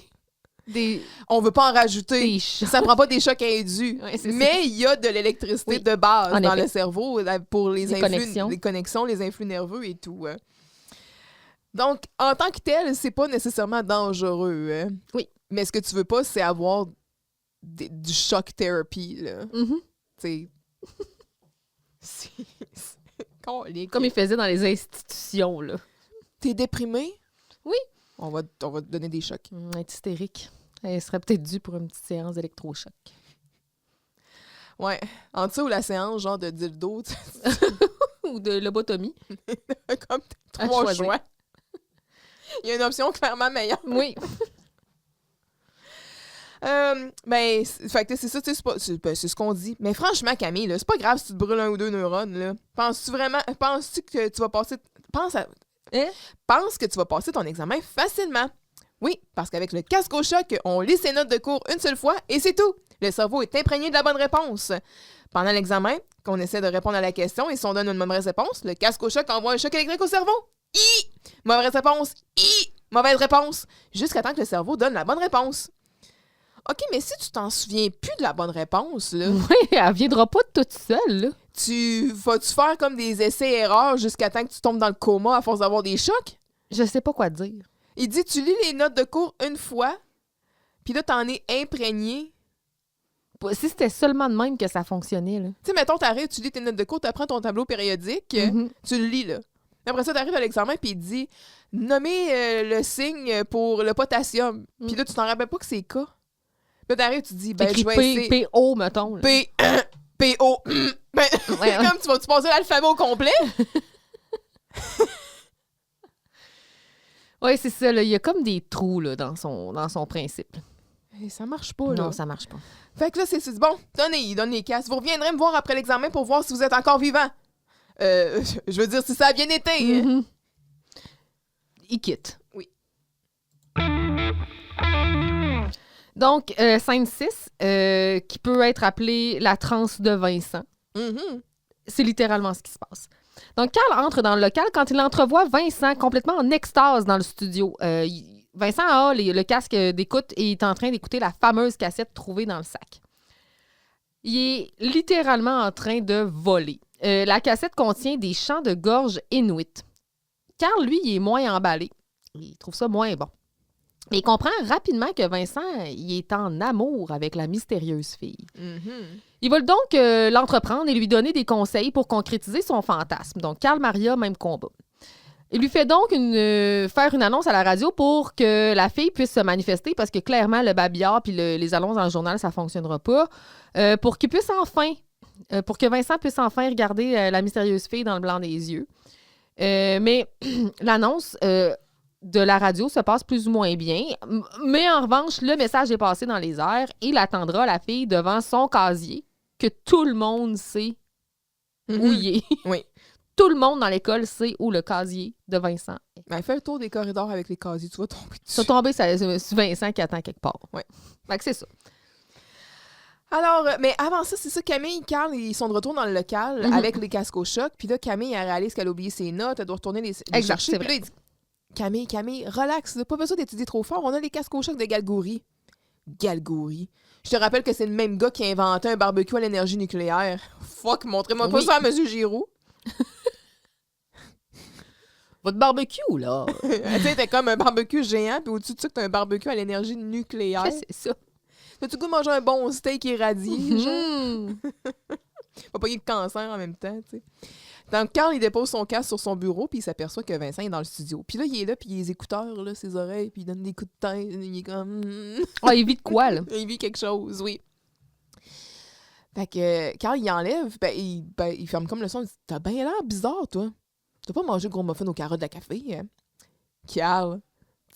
On veut pas en rajouter. Des chocs. Ça prend pas des chocs induits. Ouais, c'est mais il y a de l'électricité Oui, de base en dans effet. le cerveau pour les connexions. les connexions, les influx nerveux et tout. Hein. Donc, en tant que tel, c'est pas nécessairement dangereux. Hein. Oui. Mais ce que tu veux pas, c'est avoir du shock therapy. Là. Mhm. C'est... colique. Comme ils faisaient dans les institutions, là. T'es déprimé? Oui. On va te donner des chocs. Être hystérique. Elle serait peut-être due pour une petite séance d'électrochoc. Ouais. Entre ça ou la séance, genre de dildo, tu Ou de lobotomie. as comme À 3 choisir. choix. Il y a une option clairement meilleure. Oui. Ben, fait que c'est ça, tu sais, c'est ce qu'on dit. Mais franchement, Camille, là, c'est pas grave si tu te brûles 1 ou 2 neurones, là. Penses-tu que tu vas passer... Pense que tu vas passer ton examen facilement. Oui, parce qu'avec le casque au choc, on lit ses notes de cours une seule fois et c'est tout. Le cerveau est imprégné de la bonne réponse. Pendant l'examen, qu'on essaie de répondre à la question et si on donne une mauvaise réponse, le casque au choc envoie un choc électrique au cerveau. Mauvaise réponse. Mauvaise réponse. Jusqu'à temps que le cerveau donne la bonne réponse. OK, mais si tu t'en souviens plus de la bonne réponse, là, Oui, elle viendra pas toute seule, là. vas-tu faire comme des essais-erreurs jusqu'à temps que tu tombes dans le coma à force d'avoir des chocs? Je sais pas quoi dire. Il dit, tu lis les notes de cours une fois, puis là, t'en es imprégné. Si c'était seulement de même que ça fonctionnait, là. Tu sais, mettons, t'arrives, tu lis tes notes de cours, t'apprends ton tableau périodique, Mhm. tu le lis, là. Après ça, t'arrives à l'examen, puis il te dit, nommez le signe pour le potassium. Puis là, tu t'en rappelles pas que c'est K. Puis là, t'arrives, tu te dis, ben, Écrit je vais essayer... P-O, mettons. Là. P-O... Ben, Ouais. comme tu vas-tu passer l'alphabet au complet? Oui, c'est ça, là. Il y a comme des trous, là, dans son principe. Ça marche pas, là. Non, ça marche pas. Fait que là, c'est bon, donne les casques. Vous reviendrez me voir après l'examen pour voir si vous êtes encore vivant. Je veux dire, si ça a bien été. Hein? Mhm. Il quitte. Oui. Donc, scène 6, qui peut être appelée la transe de Vincent. Mhm. C'est littéralement ce qui se passe. Donc, Carl entre dans le local quand il entrevoit Vincent complètement en extase dans le studio. Vincent a le casque d'écoute et est en train d'écouter la fameuse cassette trouvée dans le sac. Il est littéralement en train de voler. La cassette contient des chants de gorge inuits. Carl, lui, il est moins emballé. Il trouve ça moins bon. Mais il comprend rapidement que Vincent, il est en amour avec la mystérieuse fille. Mhm. Ils veulent donc l'entreprendre et lui donner des conseils pour concrétiser son fantasme. Donc, Carl Maria, même combat. Il lui fait donc faire une annonce à la radio pour que la fille puisse se manifester parce que clairement, le babillard puis les annonces dans le journal, ça ne fonctionnera pas. Pour qu'il puisse pour que Vincent puisse enfin regarder la mystérieuse fille dans le blanc des yeux. Mais l'annonce de la radio se passe plus ou moins bien. Mais en revanche, le message est passé dans les airs et il attendra la fille devant son casier que tout le monde sait où il est. Oui. Tout le monde dans l'école sait où le casier de Vincent est. Ben, fais le tour des corridors avec les casiers, tu vas tomber dessus. Ça tombé sur Vincent qui attend quelque part. Ouais. Fait que c'est ça. Alors, mais avant ça, c'est ça, Camille et Carl, ils sont de retour dans le local avec les casques au choc. Puis là, Camille, elle réalise qu'elle a oublié ses notes, elle doit retourner les Exact, chercher. c'est Puis là, il dit, Camille, relax, pas besoin d'étudier trop fort, on a les casques au choc de Galgouri. Galgouri. Je te rappelle que c'est le même gars qui a inventé un barbecue à l'énergie nucléaire. Fuck, montrez-moi pas Oui. ça à M. Giroux. Votre barbecue, là. Tu sais, t'as comme un barbecue géant, puis au-dessus de ça, t'as un barbecue à l'énergie nucléaire. C'est ça. T'as-tu goût de manger un bon steak irradié, genre? Mhm. Pas pogner de cancer en même temps, tu sais. Donc, Carl, il dépose son casque sur son bureau, puis il s'aperçoit que Vincent est dans le studio. Puis là, il est là, puis il a les écouteurs, là, ses oreilles, puis il donne des coups de tête. Il est comme... Ah, il vit de quoi, là? Il vit quelque chose, oui. Fait que Carl, il enlève, il ferme comme le son. Il dit, t'as bien l'air bizarre, toi. T'as pas mangé le gros muffin aux carottes de café, hein? Carl,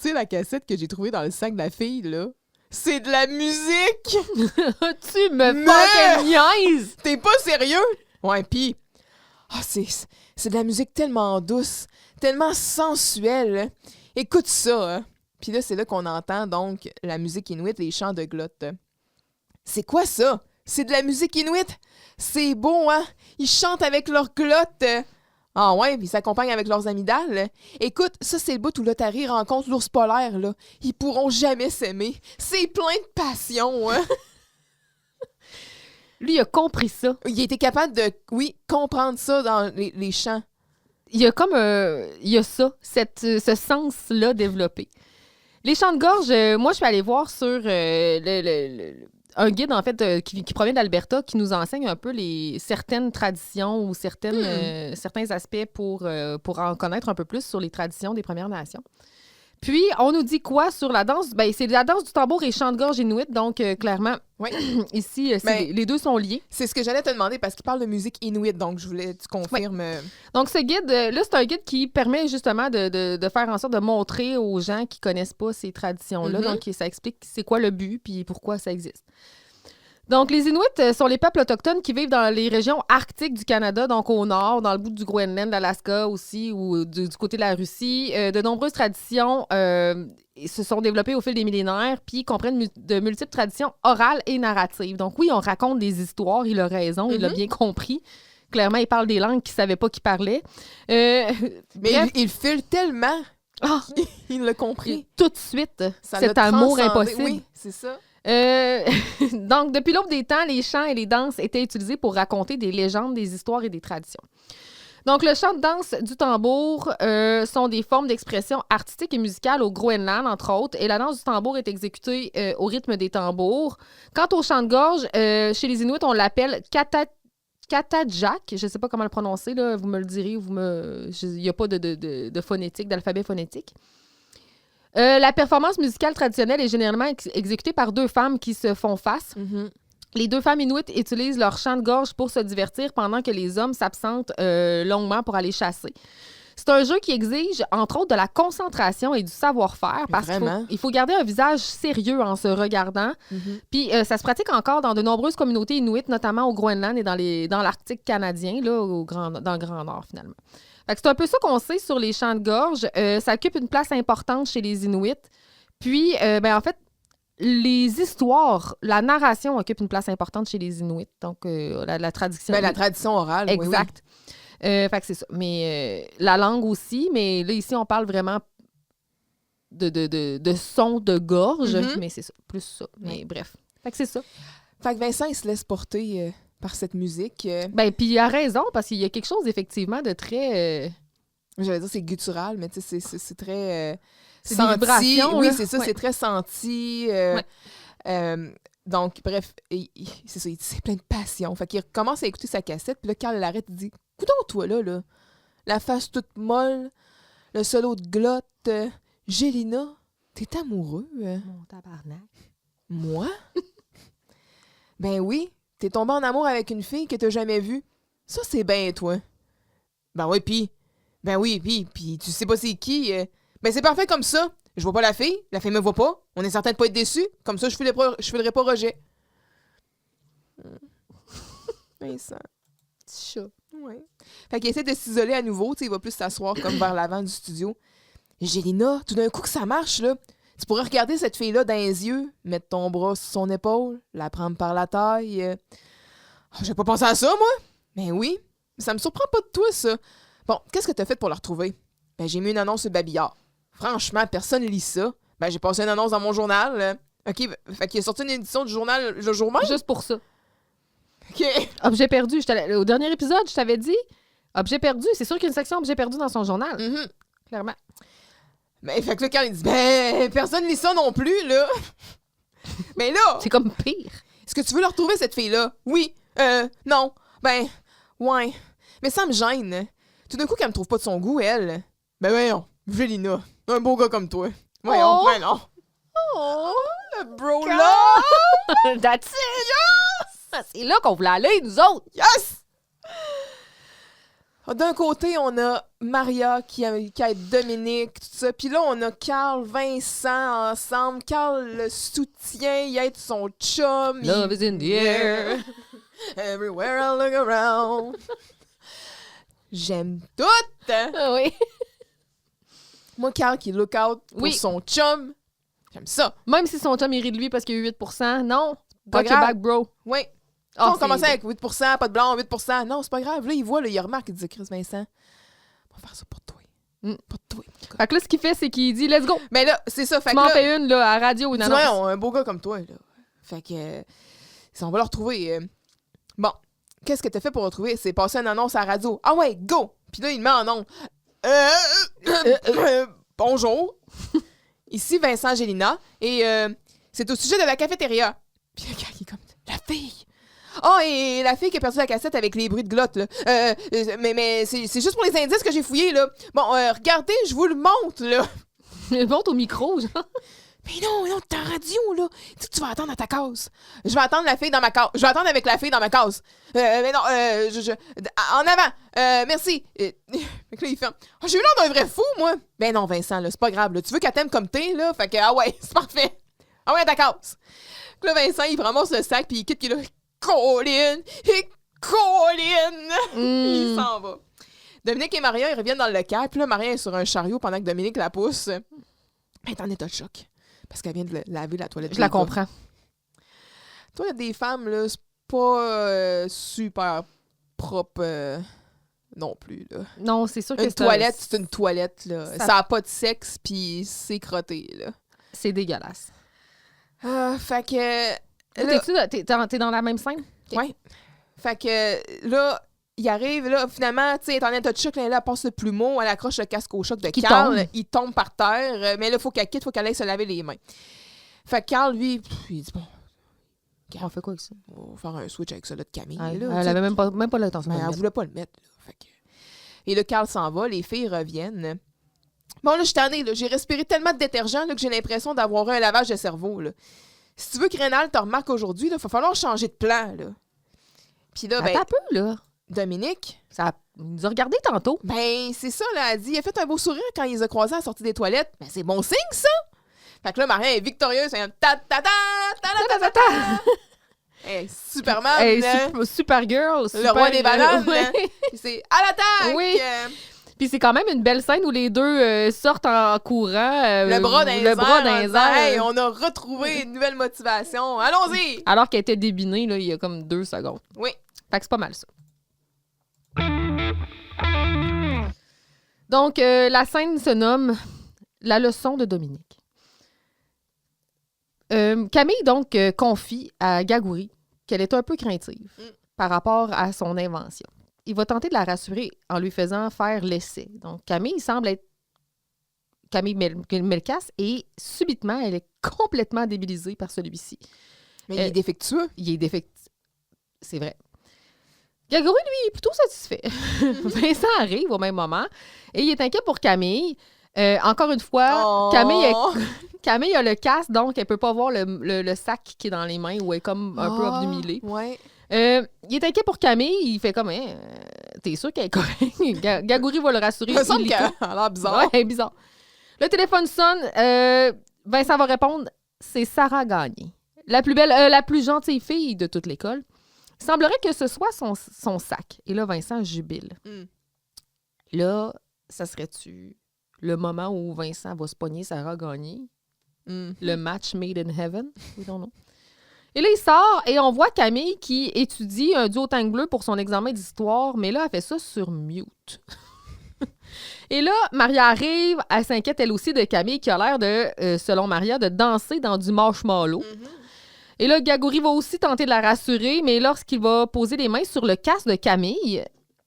tu sais, la cassette que j'ai trouvée dans le sac de la fille, là, c'est de la musique! Tu me Mais- fucking niaises! T'es pas sérieux? Ouais, pis... Ah, c'est de la musique tellement douce, tellement sensuelle. Hein. Écoute ça, hein. Puis là, c'est là qu'on entend, donc, la musique inuit, les chants de glotte. C'est quoi ça? C'est de la musique inuit? C'est beau, hein? Ils chantent avec leur glotte. Ah ouais, puis ils s'accompagnent avec leurs amygdales. Écoute, ça, c'est le bout où l'Otari rencontre l'ours polaire, là. Ils pourront jamais s'aimer. C'est plein de passion, hein? Lui, il a compris ça. Il était capable de, oui, comprendre ça dans les chants. Il y a comme il y a ça, ce sens-là développé. Les chants de gorge, moi, je suis allée voir sur un guide, en fait, qui provient d'Alberta, qui nous enseigne un peu certaines traditions ou certains aspects pour en connaître un peu plus sur les traditions des Premières Nations. Puis, on nous dit quoi sur la danse? Ben, c'est la danse du tambour et chant de gorge inuit, donc clairement, Oui. ici, les deux sont liés. C'est ce que j'allais te demander parce qu'il parle de musique inuit, donc je voulais que tu confirmes. Donc, ce guide, là, c'est un guide qui permet justement de faire en sorte de montrer aux gens qui connaissent pas ces traditions-là. Mhm. Donc, ça explique c'est quoi le but puis pourquoi ça existe. Donc, les Inuits sont les peuples autochtones qui vivent dans les régions arctiques du Canada, donc au nord, dans le bout du Groenland, l'Alaska aussi, ou du côté de la Russie. De nombreuses traditions se sont développées au fil des millénaires, puis comprennent de multiples traditions orales et narratives. Donc oui, on raconte des histoires, il a raison, il l'a bien compris. Clairement, il parle des langues qu'il ne savait pas qu'il parlait. Mais Bref, il file tellement ah, il l'a compris. tout de suite, Ça cet l'a amour transcendé. impossible. Oui, c'est ça. Donc, depuis l'aube des temps, les chants et les danses étaient utilisés pour raconter des légendes, des histoires et des traditions. Donc, le chant de danse du tambour sont des formes d'expression artistique et musicale au Groenland, entre autres, et la danse du tambour est exécutée au rythme des tambours. Quant au chant de gorge, chez les Inuits, on l'appelle katajak. Je ne sais pas comment le prononcer, là, vous me le direz. Il n'y a pas de phonétique, d'alphabet phonétique. La performance musicale traditionnelle est généralement exécutée par deux femmes qui se font face. Mhm. Les deux femmes inuites utilisent leur chant de gorge pour se divertir pendant que les hommes s'absentent longuement pour aller chasser. C'est un jeu qui exige, entre autres, de la concentration et du savoir-faire parce qu'il faut garder un visage sérieux en se regardant. Mhm. Puis ça se pratique encore dans de nombreuses communautés inuites, notamment au Groenland et dans l'Arctique canadien, là, dans le Grand Nord, finalement. Fait que c'est un peu ça qu'on sait sur les chants de gorge. Ça occupe une place importante chez les Inuits. Puis, en fait, les histoires, la narration occupe une place importante chez les Inuits. Donc, la tradition. Ben, la tradition orale. Exact. Fait que c'est ça. Mais la langue aussi. Mais là, ici, on parle vraiment de son de gorge. Mhm. Mais c'est ça. Plus ça. Mais bref. Fait que c'est ça. Fait que Vincent, il se laisse porter par cette musique. Ben, puis il a raison, parce qu'il y a quelque chose, effectivement, de très... J'allais dire c'est guttural, mais tu sais, c'est très C'est senti. des vibrations, Oui, là. c'est ça, Ouais. c'est très senti. Donc, bref, c'est ça, c'est plein de passion. Fait qu'il commence à écouter sa cassette, puis là, Carl l'arrête, il dit « Coudonc, toi, là, la face toute molle, le solo de glotte, Gélina, t'es amoureux? Mon tabarnak. Moi? Ben oui, t'es tombé en amour avec une fille que t'as jamais vue. Ça, c'est bien, toi. Ben oui, puis tu sais pas c'est qui. Ben c'est parfait comme ça. Je vois pas la fille me voit pas. On est certain de pas être déçus. Comme ça, je filerai pas rejet. Vincent. Petit chat. Ouais. Fait qu'il essaie de s'isoler à nouveau. Il va plus s'asseoir comme vers l'avant du studio. Gélina, tout d'un coup que ça marche, là. Tu pourrais regarder cette fille-là dans les yeux, mettre ton bras sur son épaule, la prendre par la taille. J'ai pas pensé à ça, moi. Ben oui. Ça me surprend pas de toi, ça. Bon, qu'est-ce que t'as fait pour la retrouver? Ben, j'ai mis une annonce sur Babillard. Franchement, personne lit ça. Ben, j'ai passé une annonce dans mon journal. OK, fait qu'il est sorti une édition du journal le jour même? Juste pour ça. OK. Objet perdu. Au dernier épisode, je t'avais dit, objet perdu. C'est sûr qu'il y a une section objet perdu dans son journal. Mhm. Clairement. Ben, fait que là, quand il dit, ben, personne lit ça non plus, là. Mais là, C'est comme pire. est-ce que tu veux la retrouver, cette fille-là? Oui. Non. Ben, ouais. Mais ça me gêne. Tout d'un coup, qu'elle me trouve pas de son goût, elle. Ben voyons, Gélina, un beau gars comme toi. Voyons, Oh. ben non. Oh! Le bro là! That's it! C'est là qu'on voulait aller, nous autres. Yes! D'un côté, on a Maria qui aide Dominique, tout ça. Puis là, on a Carl, Vincent ensemble. Carl le soutient, il aide son chum. Love is in the air. Everywhere I look around. J'aime tout! Ah oui. Moi, Carl qui look out pour Oui. son chum. J'aime ça. Même si son chum il rit de lui parce qu'il y a eu 8%, non. Pas Got your grave. back, bro. Oui. Ah, on c'est- commençait avec 8%, pas de blanc, 8%. Non, c'est pas grave. Là, il voit, là, il remarque, il dit Chris Vincent. On va faire ça pour toi. Mm. Pour toi. Fait que là, ce qu'il fait, c'est qu'il dit « Let's go! Mais là, c'est ça. » Fait Tu que m'en là, fais une là, à radio, une tu vois, annonce. on a un beau gars comme toi, là. Fait que, on va le retrouver. Bon, qu'est-ce que t'as fait pour le retrouver? C'est passer une annonce à la radio. Ah ouais, go! Puis là, il met en nom. Bonjour. Ici Vincent Gélina. Et c'est au sujet de la cafétéria. Puis le gars, il est comme, la fille! Oh, et la fille qui a perdu la cassette avec les bruits de glotte, là. Mais c'est juste pour les indices que j'ai fouillés, là. Bon, regardez, je vous le montre, là. Il monte au micro, genre. Mais non, t'es en radio, là. Tu vas attendre à ta case. Je vais attendre la fille dans ma case. Je vais attendre avec la fille dans ma case. Mais non, en avant. Merci. Fait que là, il fait, oh, j'ai eu l'air d'un vrai fou, moi. Ben non, Vincent, là, c'est pas grave, là. Tu veux qu'elle t'aime comme t'es, là. Fait que, ah ouais, c'est parfait. Ah ouais, à ta case. Puis là, Vincent, il ramasse le sac, puis il quitte, puis là, Colin! Il s'en va. Dominique et Maria, ils reviennent dans le local, puis là, Maria est sur un chariot pendant que Dominique la pousse. Elle est en état de choc. Parce qu'elle vient de laver la toilette. Je la comprends. Toilette des femmes, là, c'est pas super propre non plus, là. Non, c'est sûr que Une toilette, c'est une toilette, là. Ça a pas de sexe, puis c'est crotté, là. C'est dégueulasse. Fait que... T'es dans la même scène? Okay. Ouais. Fait que là, il arrive, là, finalement, tu sais, étant donné de choc, là, elle passe le plumeau, elle accroche le casque au choc de Carl. Il tombe par terre, mais là, il faut qu'elle quitte, il faut qu'elle aille se laver les mains. Fait que Carl, lui, il dit, bon... On fait quoi avec ça? On va faire un switch avec ça, là, de Camille. Ah, là, elle avait même pas l'intention de le elle mettre. voulait pas le mettre, là. Fait que... Et là, Carl s'en va, les filles reviennent. Bon, là, je suis tannée, là. J'ai respiré tellement de détergent, là, que j'ai l'impression d'avoir eu un lavage de cerveau, là. Si tu veux que Rénal te remarque aujourd'hui, il va falloir changer de plan, là. Puis là, Attends un peu, là. Dominique... Il nous a regardé tantôt. Ben, c'est ça, là. Elle dit, il a fait un beau sourire quand il les a croisés à la sortie des toilettes. Ben, c'est bon signe, ça! Fait que là, Maria est victorieuse. Elle est ta-ta-ta! Hey, Superman, Hey, là. Supergirl. Le roi des bananes, ouais. là. Puis c'est à l'attaque! Oui. Puis c'est quand même une belle scène où les deux sortent en courant. Le bras dans les airs. Hey, airs. on a retrouvé une nouvelle motivation. Allons-y! Alors qu'elle était débinée, là, il y a comme 2 secondes. Oui. Fait que c'est pas mal ça. Donc, la scène se nomme « La leçon de Dominique ». Camille, donc, confie à Gagouri qu'elle est un peu craintive par rapport à son invention. Il va tenter de la rassurer en lui faisant faire l'essai. Donc, Camille semble être... Camille Melcasse et subitement, elle est complètement débilisée par celui-ci. Mais il est défectueux. Il est défectueux. C'est vrai. Gagouri, lui, est plutôt satisfait. Vincent arrive au même moment et il est inquiet pour Camille. Encore une fois, Camille a le casque, donc elle peut pas voir le sac qui est dans les mains où elle est comme un peu obnubilée. Ouais. Il est inquiet pour Camille. Il fait comme, t'es sûr qu'elle est correcte? Gagouri va le rassurer. Il me semble qu'elle a l'air bizarre. Ouais, bizarre. Le téléphone sonne. Vincent va répondre, c'est Sarah Gagné. La plus belle, la plus gentille fille de toute l'école. Il semblerait que ce soit son sac. Et là, Vincent jubile. Là, ça serait-tu le moment où Vincent va se pogner Sarah Gagné? Le match made in heaven? We don't know. Et là, il sort et on voit Camille qui étudie un duotang bleu pour son examen d'histoire, mais là, elle fait ça sur mute. Et là, Maria arrive, elle s'inquiète elle aussi de Camille qui a l'air de, selon Maria, de danser dans du marshmallow. Et là, Gagouri va aussi tenter de la rassurer, mais lorsqu'il va poser les mains sur le casque de Camille,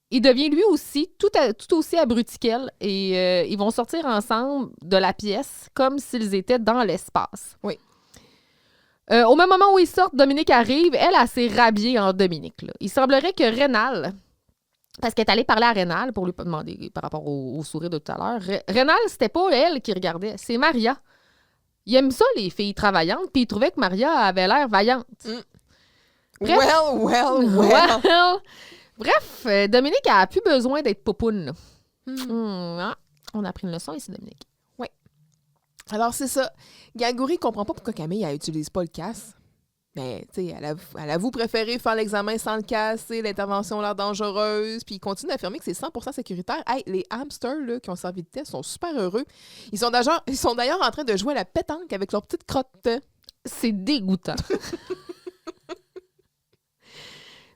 il devient lui aussi tout aussi abruti qu'elle et ils vont sortir ensemble de la pièce comme s'ils étaient dans l'espace. Oui. Au même moment où ils sortent, Dominique arrive. Elle s'est rhabillée en Dominique. Là. Il semblerait que Rénal, parce qu'elle est allée parler à Rénal pour lui demander par rapport au sourire de tout à l'heure, Rénal, c'était pas elle qui regardait, c'est Maria. Il aime ça, les filles travaillantes, puis il trouvait que Maria avait l'air vaillante. Bref, Well. Bref, Dominique a plus besoin d'être poupoune. On a appris une leçon ici, Dominique. Oui. Alors, c'est ça. Gagouri comprend pas pourquoi Camille n'utilise pas le casque. Mais, tu sais, elle avoue préférer faire l'examen sans le casque, l'intervention a l'air dangereuse, puis il continue d'affirmer que c'est 100% sécuritaire. Hey, les hamsters là, qui ont servi de test sont super heureux. Ils sont d'ailleurs en train de jouer à la pétanque avec leur petite crotte. C'est dégoûtant.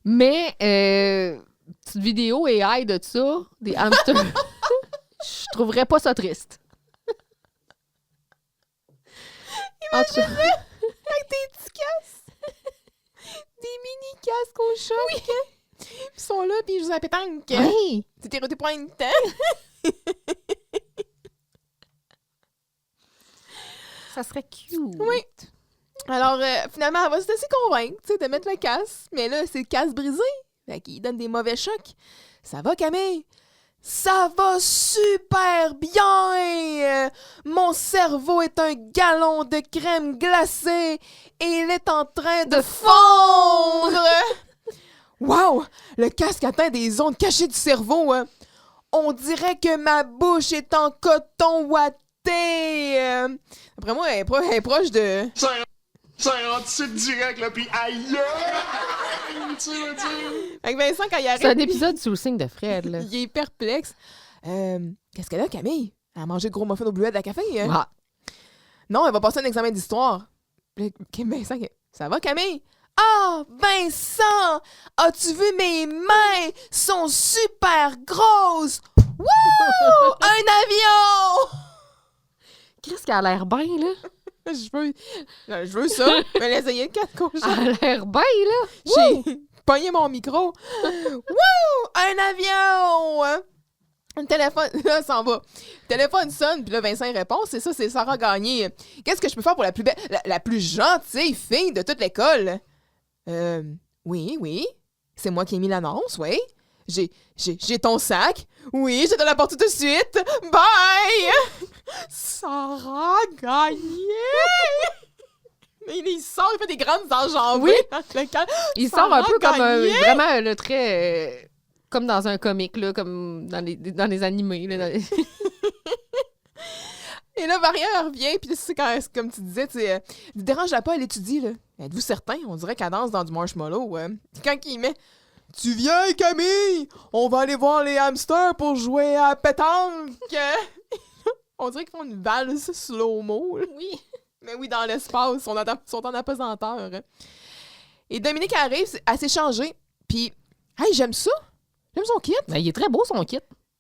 Mais, petite vidéo AI de ça, des hamsters. Je trouverais pas ça triste. En tout cas, Avec des petits casques. Des mini casques au choc. Ils sont là, puis ils jouent à la pétanque. oui, C'était roté pour un temps. ça serait cute. Oui. Alors, finalement, elle va se laisser convaincre, tu sais, de mettre le casque. Mais là, c'est le casque brisé. Fait qu'il donne des mauvais chocs. Ça va, Camille? Ça va super bien! Mon cerveau est un gallon de crème glacée et il est en train de fondre! Wow! Le casque atteint des zones cachées du cerveau. On dirait que ma bouche est en coton ouaté. Après moi, elle est proche de... C'est un anticipé direct, là, pis aïe! Tu veux dire? Avec Vincent, quand il arrive... C'est un épisode sous le signe de Fred, là. Il est perplexe. Qu'est-ce qu'elle a, Camille? Elle a mangé le gros muffin au bleuet de la café? Ah. Non, elle va passer un examen d'histoire. Puis là, Vincent, ça va, Camille? Ah, Vincent! As-tu vu mes mains? Sont super grosses! Wouh! Un avion! Qu'est-ce qu'elle a l'air bien, là? Je veux ça. Je vais l'essayer le 4 cochons. Elle a l'air bien, là. J'ai pogné mon micro. Wouh! Un avion! Un téléphone, là, ça s'en va. Le téléphone sonne, puis là, Vincent il répond. C'est ça, c'est Sarah Gagné. Qu'est-ce que je peux faire pour la plus belle, la plus gentille fille de toute l'école? Oui. C'est moi qui ai mis l'annonce, oui. J'ai ton sac. Oui, je te l'apporte tout de suite. Bye! Sarah Gagné! Mais il sort, il fait des grandes enjambées. Oui. Il sort un peu comme vraiment le trait comme dans un comique, là, comme dans les animés. Là, Et là, Maria revient, puis c'est quand, comme tu disais, ne dérange-la pas, elle étudie, là. Êtes-vous certain? On dirait qu'elle danse dans du marshmallow. Quand il met « Tu viens, Camille? On va aller voir les hamsters pour jouer à pétanque! » On dirait qu'ils font une valse slow-mo. Oui. Mais oui, dans l'espace, ils sont en apesanteur. Et Dominique arrive, elle s'est changée, puis « Hey, j'aime ça! J'aime son kit! » Ben, il est très beau, son kit.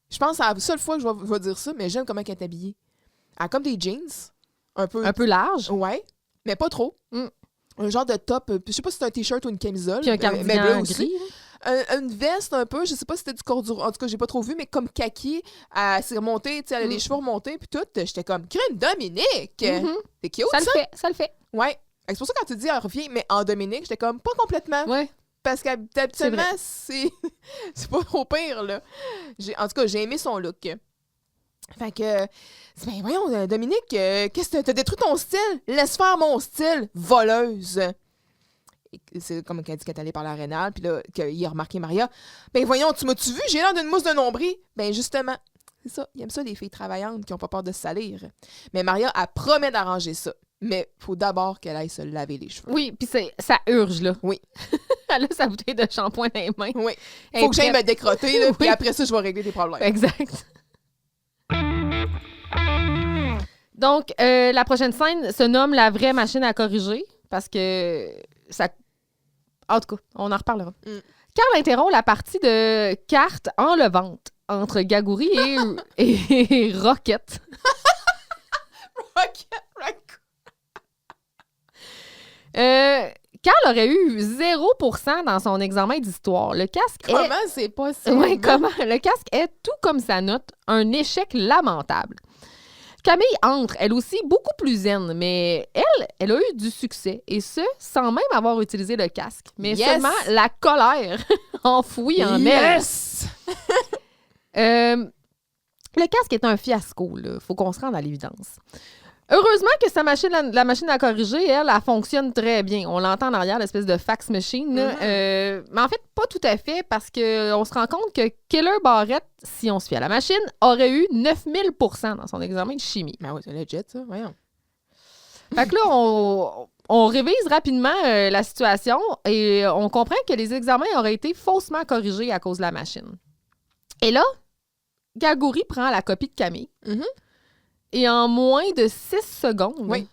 Je pense que c'est la seule fois que je vais dire ça, mais j'aime comment elle est habillée. Elle a comme des jeans, un peu large. ouais, mais pas trop. Mm. Un genre de top, je sais pas si c'est un t-shirt ou une camisole. Puis un mais cardigan bleu aussi. gris. Une veste un peu, je sais pas si c'était du corduroy, en tout cas j'ai pas trop vu, mais comme kaki, elle s'est remontée, tu sais, elle a les cheveux remontés, puis tout, j'étais comme, crème Dominique! Mhm. C'est cute, Ça le fait. Ouais. C'est pour ça que quand tu dis elle revient, mais en Dominique, j'étais comme, pas complètement. Ouais. Parce qu'habituellement, c'est pas trop pire, là. En tout cas, j'ai aimé son look. Fait que, ben voyons, Dominique, qu'est-ce que t'as détruit ton style? Laisse faire mon style, voleuse. Et c'est comme qu'elle dit qu'elle est allée par la rénale, puis là, qu'il a remarqué Maria. Ben voyons, tu m'as-tu vu? J'ai l'air d'une mousse de nombril. Ben justement, c'est ça. Il aime ça, les filles travaillantes qui ont pas peur de se salir. Mais Maria, elle promet d'arranger ça. Mais faut d'abord qu'elle aille se laver les cheveux. Oui, puis ça urge, là. Oui. Elle a sa bouteille de shampoing dans les mains. Oui. Elle Faut est que j'aille prête. me décrotter, là, puis Oui. après ça, je vais régler des problèmes. Exact. Donc, la prochaine scène se nomme la vraie machine à corriger parce que ça. En tout cas, on en reparlera. Carl interrompt la partie de cartes enlevantes entre Gagouri et Rocket. Carl aurait eu 0% dans son examen d'histoire. Le casque est... Comment c'est possible? Oui, comment? Le casque est, tout comme sa note, un échec lamentable. Camille entre, elle aussi, beaucoup plus zen, mais elle a eu du succès, et ce, sans même avoir utilisé le casque, mais Yes! seulement la colère enfouie en elle. Yes! Le casque est un fiasco, là. Faut qu'on se rende à l'évidence. Heureusement que la machine à corriger, elle fonctionne très bien. On l'entend en arrière, l'espèce de fax machine. Là. Mais en fait, pas tout à fait, parce qu'on se rend compte que Keller Barrett, si on se fie à la machine, aurait eu 9000% dans son examen de chimie. Ben oui, c'est legit, ça. Voyons. Fait que là, on révise rapidement la situation et on comprend que les examens auraient été faussement corrigés à cause de la machine. Et là, Gagouri prend la copie de Camille. Mhm. Et en moins de 6 secondes, Oui.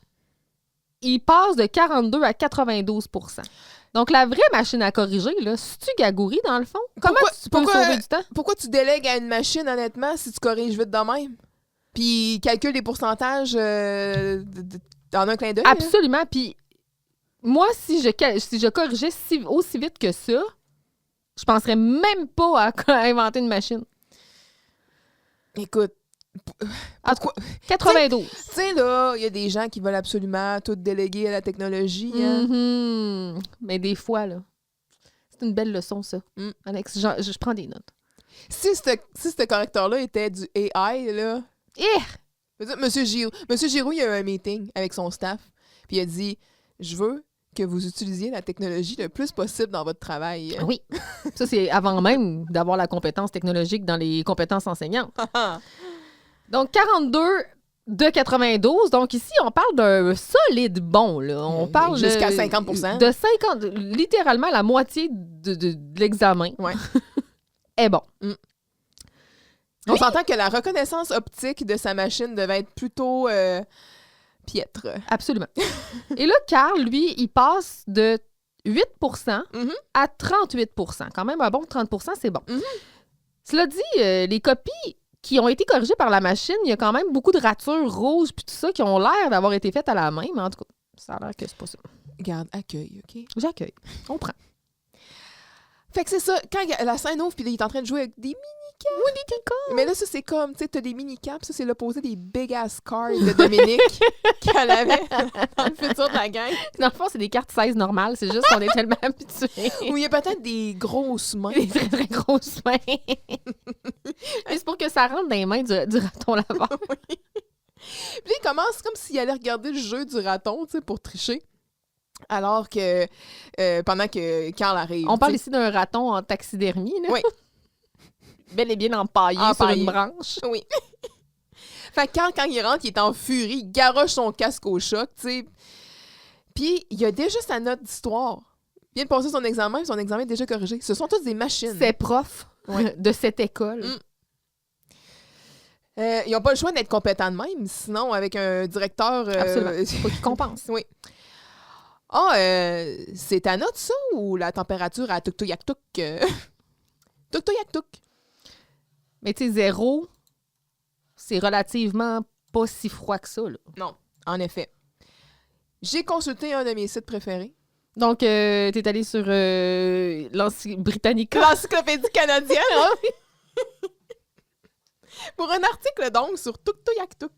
il passe de 42 à 92%. Donc, la vraie machine à corriger, là, c'est-tu Gagouri, dans le fond? Comment tu peux pourquoi- sauver du temps? Pourquoi tu délègues à une machine, honnêtement, si tu corriges vite de même? Puis calcule les pourcentages en un clin d'œil. là. Absolument. Puis, moi, si je corrigeais aussi vite que ça, je penserais même pas à inventer une machine. Écoute, En tout pourquoi... cas, 92. Tu sais, là, il y a des gens qui veulent absolument tout déléguer à la technologie. Hein? Mhm. Mais des fois, là, c'est une belle leçon, ça. Mm. Alex, je prends des notes. Si ce correcteur-là était du AI, là... Eh! Je veux dire, Monsieur Giroux, il a eu un meeting avec son staff, puis il a dit « Je veux que vous utilisiez la technologie le plus possible dans votre travail. » Oui. Ça, c'est avant même d'avoir la compétence technologique dans les compétences enseignantes. Donc, 42 de 92. Donc, ici, on parle d'un solide bon. Là. On parle jusqu'à de 50%. De 50, littéralement la moitié de l'examen. Ouais. est bon. On s'entend que la reconnaissance optique de sa machine devait être plutôt piètre. Absolument. Et là, Carl, lui, il passe de 8 Mhm. à 38 Quand même, un bon 30 c'est bon. Mhm. Cela dit, les copies qui ont été corrigées par la machine, il y a quand même beaucoup de ratures rouges puis tout ça qui ont l'air d'avoir été faites à la main, mais en tout cas, ça a l'air que c'est pas ça. Garde, accueil, OK? J'accueille. On prend. Fait que c'est ça, quand la scène ouvre, puis il est en train de jouer avec des mini-caps. Oui, des caps. Mais là, ça, c'est comme, tu sais, t'as des mini-caps, ça, c'est l'opposé des big-ass cards de Dominique qu'elle avait dans le futur de la gang. Dans le fond, c'est des cartes 16 normales, c'est juste qu'on est tellement habitués. Où il y a peut-être des grosses mains. Des très, très grosses mains. Mais c'est pour que ça rentre dans les mains du raton laveur. Puis là, il commence comme s'il allait regarder le jeu du raton, tu sais, pour tricher. Alors que, pendant que Carl arrive. On parle tu sais. ici d'un raton en taxidermie, là. Oui. Bel et bien empaillé sur Empaillé. une branche. Oui. Fait que quand il rentre, il est en furie, il garoche son casque au choc, tu sais. Puis, il a déjà sa note d'histoire. Il vient de passer son examen est déjà corrigé. Ce sont toutes des machines. C'est prof Ouais. de cette école. Ils n'ont pas le choix d'être compétents de même, sinon, avec un directeur... Absolument. Faut qu'il compense. Oui. C'est ta note, ça, ou la température à tuk-tuk-yak-tuk? Tuk-tuk-yak-tuk. Mais tu sais, 0, c'est relativement pas si froid que ça, là. Non, en effet. J'ai consulté un de mes sites préférés. Donc, t'es allé sur Britannica. L'Encyclopédie canadienne. Ah oui. Pour un article, donc, sur tuk-tuk-yak-tuk.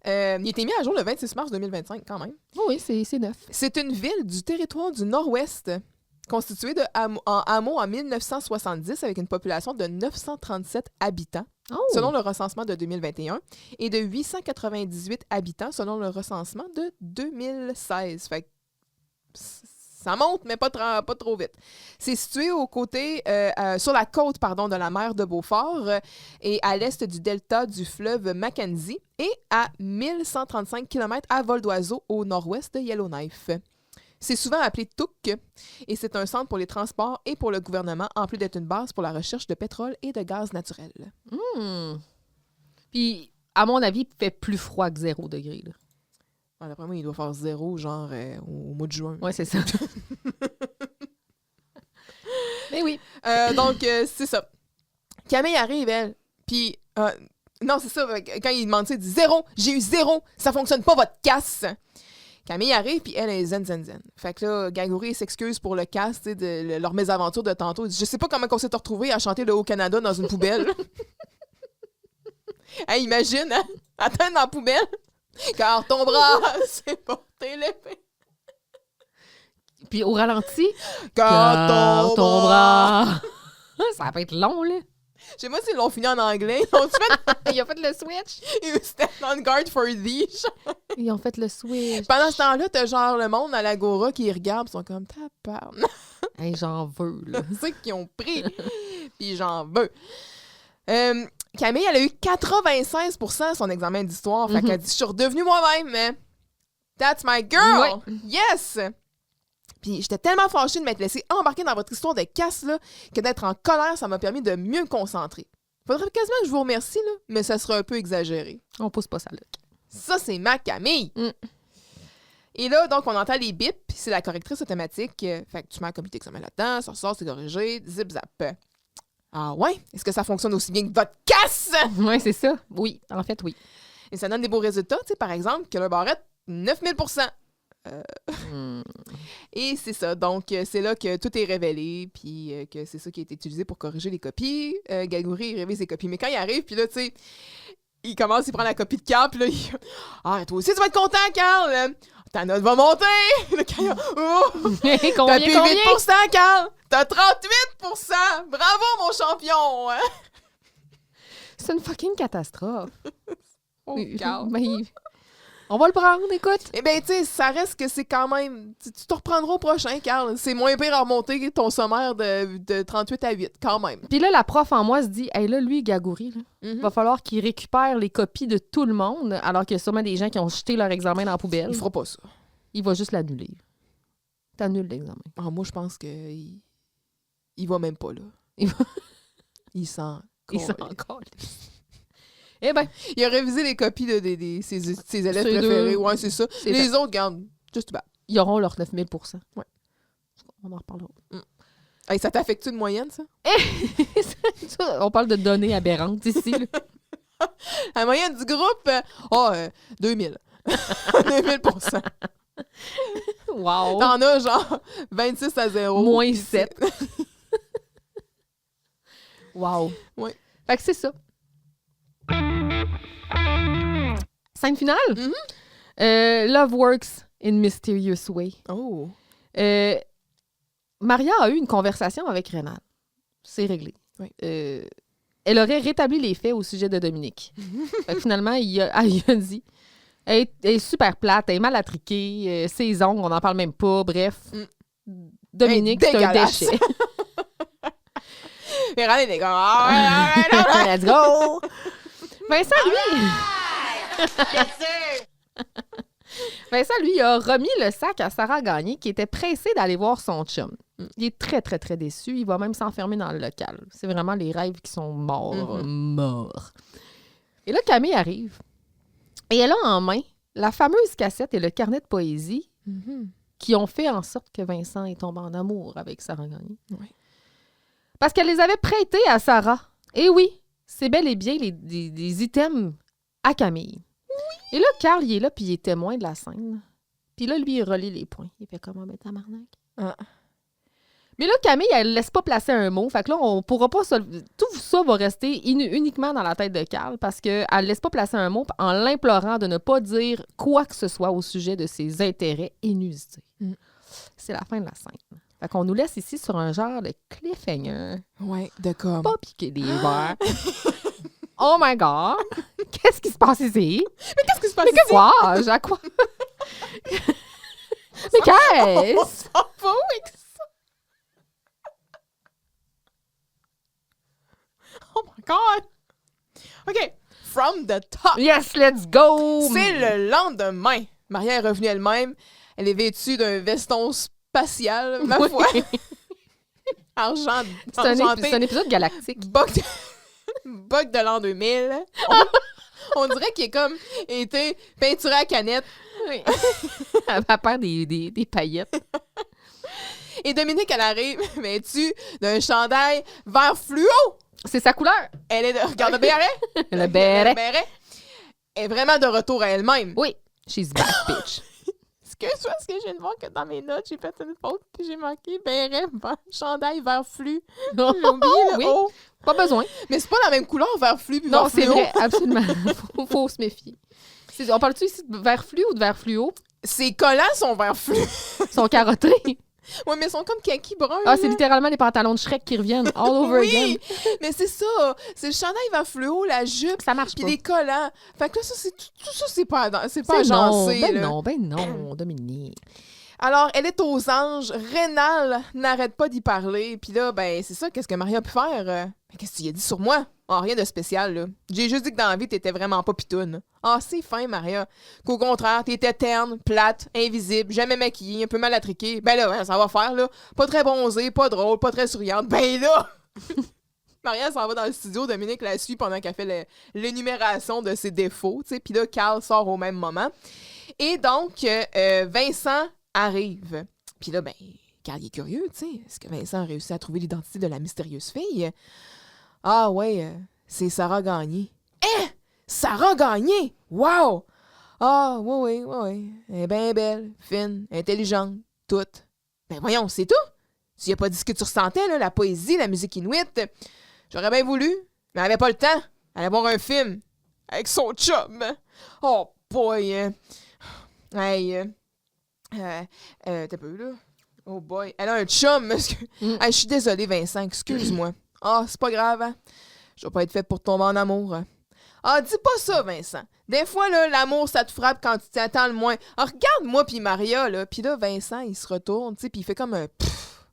Il a été mis à jour le 26 mars 2025, quand même. Oui, c'est neuf. C'est une ville du territoire du Nord-Ouest, constituée en hameaux en 1970 avec une population de 937 habitants, Oh. selon le recensement de 2021, et de 898 habitants selon le recensement de 2016. Fait que ça monte, mais pas trop vite. C'est situé sur la côte de la mer de Beaufort et à l'est du delta du fleuve Mackenzie et à 1135 km à vol d'oiseau au nord-ouest de Yellowknife. C'est souvent appelé Tuk et c'est un centre pour les transports et pour le gouvernement, en plus d'être une base pour la recherche de pétrole et de gaz naturel. Puis, à mon avis, il fait plus froid que 0 degré, là. D'après moi, il doit faire 0, genre au mois de juin. Oui, c'est ça. Mais oui. Donc, c'est ça. Camille arrive, elle. Puis, non, c'est ça. Quand il demande ça, il dit 0, j'ai eu 0, ça fonctionne pas votre casse. Camille arrive, puis elle est zen. Fait que là, Gagouri s'excuse pour le casse, tu sais, de leur mésaventure de tantôt. Il dit, je sais pas comment on s'est retrouvés à chanter le Haut-Canada dans une poubelle. Hey, imagine, hein? Attends dans la poubelle. Car ton bras s'est porté l'épée. Puis au ralenti, Car ton bras. Ça va être long, là. Je sais pas s'ils l'ont fini en anglais. Ils ont fait Ils ont fait le switch. You stand on guard for thee. Ils ont fait le switch. Pendant ce temps-là, t'as genre le monde à l'Agora qui regarde, ils sont comme tabarnak. Hey, j'en veux, là. C'est ça qu'ils ont pris. Puis j'en veux. Camille, elle a eu 96% à son examen d'histoire. Fait qu'elle dit, je suis redevenue moi-même, mais that's my girl. Oui. Yes. Puis j'étais tellement fâchée de m'être laissée embarquer dans votre histoire de casse là, que d'être en colère, ça m'a permis de mieux me concentrer. Faudrait quasiment que je vous remercie, là, mais ça serait un peu exagéré. On pousse pas ça, là. Ça, c'est ma Camille. Et là, donc, on entend les bips, puis c'est la correctrice automatique. Fait que tu mets un comité d'examen là-dedans, ça ressort, c'est corrigé, zip-zap. Ah ouais? Est-ce que ça fonctionne aussi bien que votre casse? Oui, c'est ça. Oui, en fait, oui. Et ça donne des beaux résultats, tu sais, par exemple, que le barrette, 9000 Et c'est ça. Donc, c'est là que tout est révélé, puis que c'est ça qui a été utilisé pour corriger les copies. Galgouri, il révèle ses copies. Mais quand il arrive, puis là, tu sais, il commence, il prend la copie de Carl, puis là, il... Ah, toi aussi, tu vas être content, Carl! Ta note va monter! Le Carl, oh! T'as plus 8 Carl! T'as 38 Bravo, mon champion! C'est une fucking catastrophe. Oh, Carl. Mais on va le prendre, écoute. Eh bien, tu sais, ça reste que c'est quand même... Tu te reprendras au prochain, Carl. C'est moins pire à remonter ton sommaire de 38 à 8, quand même. Puis là, la prof en moi se dit, hey, là, lui, Galgouri, là, va falloir qu'il récupère les copies de tout le monde, alors qu'il y a sûrement des gens qui ont jeté leur examen dans la poubelle. Il fera pas ça. Il va juste l'annuler. T'annules l'examen. Ah, moi, je pense que il va même pas, là. Il s'en encore. Eh ben, il a révisé les copies de ses élèves préférés. Ouais, c'est ça. Les autres, garde, just bad. Ils auront leur 9000 %. Ouais. On en reparlera. Hey, ça t'affecte une moyenne, ça? On parle de données aberrantes ici. La moyenne du groupe, 2000. 2000 %. Wow. T'en as genre 26 à 0. Moins 7. Wow. Ouais. Fait que c'est ça. Scène finale? Love works in mysterious way. Oh. Maria a eu une conversation avec Rénal. C'est réglé. Oui. Elle aurait rétabli les faits au sujet de Dominique. Fait que finalement, il a dit elle est super plate, elle est mal attriquée, ses ongles, on n'en parle même pas. Bref, Dominique, c'est un déchet. Rénal est dégueulasse. Let's go! Vincent, lui... Vincent, lui, a remis le sac à Sarah Gagné, qui était pressée d'aller voir son chum. Il est très, très, très déçu. Il va même s'enfermer dans le local. C'est vraiment les rêves qui sont morts. Morts. Et là, Camille arrive. Et elle a en main la fameuse cassette et le carnet de poésie qui ont fait en sorte que Vincent est tombé en amour avec Sarah Gagné. Oui. Parce qu'elle les avait prêtés à Sarah. Et oui, c'est bel et bien des items à Camille. Oui. Et là, Carl, il est là, puis il est témoin de la scène. Puis là, lui, il relie les points. Il fait comment, ben, tabarnak? Mais là, Camille, elle laisse pas placer un mot. Fait que là, on pourra pas... Tout ça va rester uniquement dans la tête de Carl parce qu'elle laisse pas placer un mot en l'implorant de ne pas dire quoi que ce soit au sujet de ses intérêts inusités. C'est la fin de la scène. Fait qu'on nous laisse ici sur un genre de cliffhanger. Ouais, de comme... Pas piquer des verres. Oh my God! Qu'est-ce qui se passe ici? Mais qu'est-ce qui se passe Mais ici? que vois-je? À quoi? Mais qu'est-ce? On s'en va où avec ça? Oh my God! OK. From the top. Yes, let's go! C'est le lendemain. Maria est revenue elle-même. Elle est vêtue d'un veston spatial, ma foi. C'est un épisode galactique. Bug de l'an 2000. On dirait qu'il est comme été peinturé à canette. Oui. Elle va perdre des paillettes. Et Dominique, elle arrive vêtue d'un chandail vert fluo. C'est sa couleur. Elle est de... Regarde le béret. Le béret. Elle est vraiment de retour à elle-même. Oui. She's back, bitch. Excuse-moi, parce que je viens de voir que dans mes notes, j'ai fait une faute puis j'ai marqué béret, chandail vert flu. J'ai oublié le oui. haut. Pas besoin. Mais c'est pas la même couleur, vert flu puis non, vert c'est fluo. vrai, absolument. Faut se méfier. On parle-tu ici de vert flu ou de vert fluo? Ses collants sont vert flu. Ils sont carottés. Oui, mais ils sont comme kaki brun. Ah, c'est littéralement les pantalons de Shrek qui reviennent all over again. Mais c'est ça. C'est le chandail vert fluo, la jupe, ça marche puis pas. les collants. Fait que là, ça, tout ça, c'est pas non, agencé. ben non, Dominique. Alors, elle est aux anges. Rénal n'arrête pas d'y parler. Puis là, ben, c'est ça. Qu'est-ce que Maria a pu faire? Mais qu'est-ce qu'il a dit sur moi? Oh, rien de spécial, là. J'ai juste dit que dans la vie, t'étais vraiment pas pitoune. Ah, c'est fin, Maria. Qu'au contraire, t'étais terne, plate, invisible, jamais maquillée, un peu mal attriquée. Ben là, ça va faire, là. Pas très bronzée, pas drôle, pas très souriante. Ben là! Maria s'en va dans le studio. Dominique la suit pendant qu'elle fait l'énumération de ses défauts, tu sais. Puis là, Carl sort au même moment. Et donc, Vincent arrive. Puis là, ben, Carl il est curieux, tu sais. Est-ce que Vincent a réussi à trouver l'identité de la mystérieuse fille? Ah ouais, c'est Sarah Gagné. Hein? Sarah Gagné? Wow! Ah, oui. Elle est bien belle, fine, intelligente, toute. Ben voyons, c'est tout? Tu n'y as pas dit ce que tu ressentais, là, la poésie, la musique inuite. J'aurais bien voulu, mais elle avait pas le temps. Elle allait voir un film avec son chum. Oh boy. Hey, t'as peu, là. Oh boy. Elle a un chum. Hey, je suis désolée, Vincent, excuse-moi. Ah, c'est pas grave, hein? Je vais pas être faite pour tomber en amour. Ah, dis pas ça, Vincent. Des fois, là, l'amour, ça te frappe quand tu t'attends le moins. Ah, regarde-moi puis Maria, là. Puis là, Vincent, il se retourne, tu sais, puis il fait comme un pfff.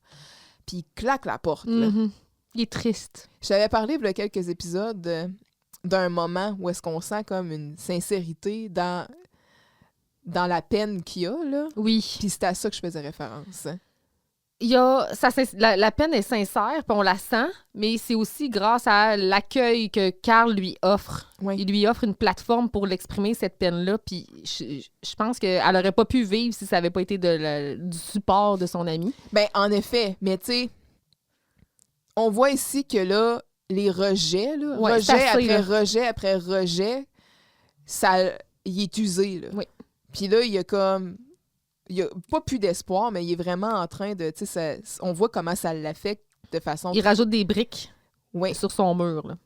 Puis il claque la porte, là. Mm-hmm. Il est triste. J'avais parlé, il y a quelques épisodes, d'un moment où est-ce qu'on sent comme une sincérité dans la peine qu'il y a, là. Oui. Puis c'est à ça que je faisais référence. Il y a, la peine est sincère, puis on la sent, mais c'est aussi grâce à l'accueil que Carl lui offre. Oui. Il lui offre une plateforme pour l'exprimer, cette peine-là, puis je pense qu'elle n'aurait pas pu vivre si ça n'avait pas été du support de son ami. Ben, en effet, mais tu sais, on voit ici que là, les rejets, là, Ouais, rejet après rejet, ça, il est usé, là. Oui. Puis là, il y a comme... Il n'y a pas plus d'espoir, mais il est vraiment en train de... Tu sais, on voit comment ça l'affecte de façon... Il rajoute des briques Ouais, sur son mur, là.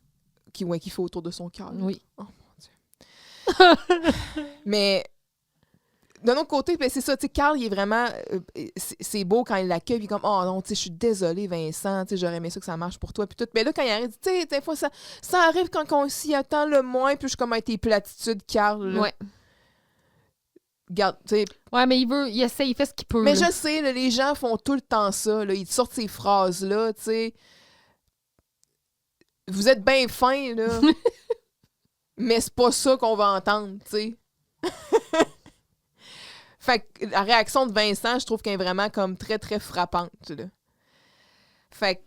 qu'il fait autour de son cœur. Oui. Oh mon Dieu. Mais d'un autre côté, ben, c'est ça, tu sais, Carl, il est vraiment... c'est beau quand il l'accueille, puis comme, oh non, tu sais, je suis désolée, Vincent, tu sais, j'aurais aimé ça que ça marche pour toi, puis tout. Mais là, quand il arrive, tu sais, des fois, ça arrive quand on s'y attend le moins, puis je suis comme avec tes platitudes, Carl, là. Ouais. Regarde, tu sais... Ouais, mais il essaie, il fait ce qu'il peut. Mais là. je sais, là, les gens font tout le temps ça, là, ils te sortent ces phrases-là, tu sais... Vous êtes bien fins, là. Mais c'est pas ça qu'on va entendre, tu sais. Fait que la réaction de Vincent, je trouve qu'elle est vraiment comme très, très frappante, là. Fait que,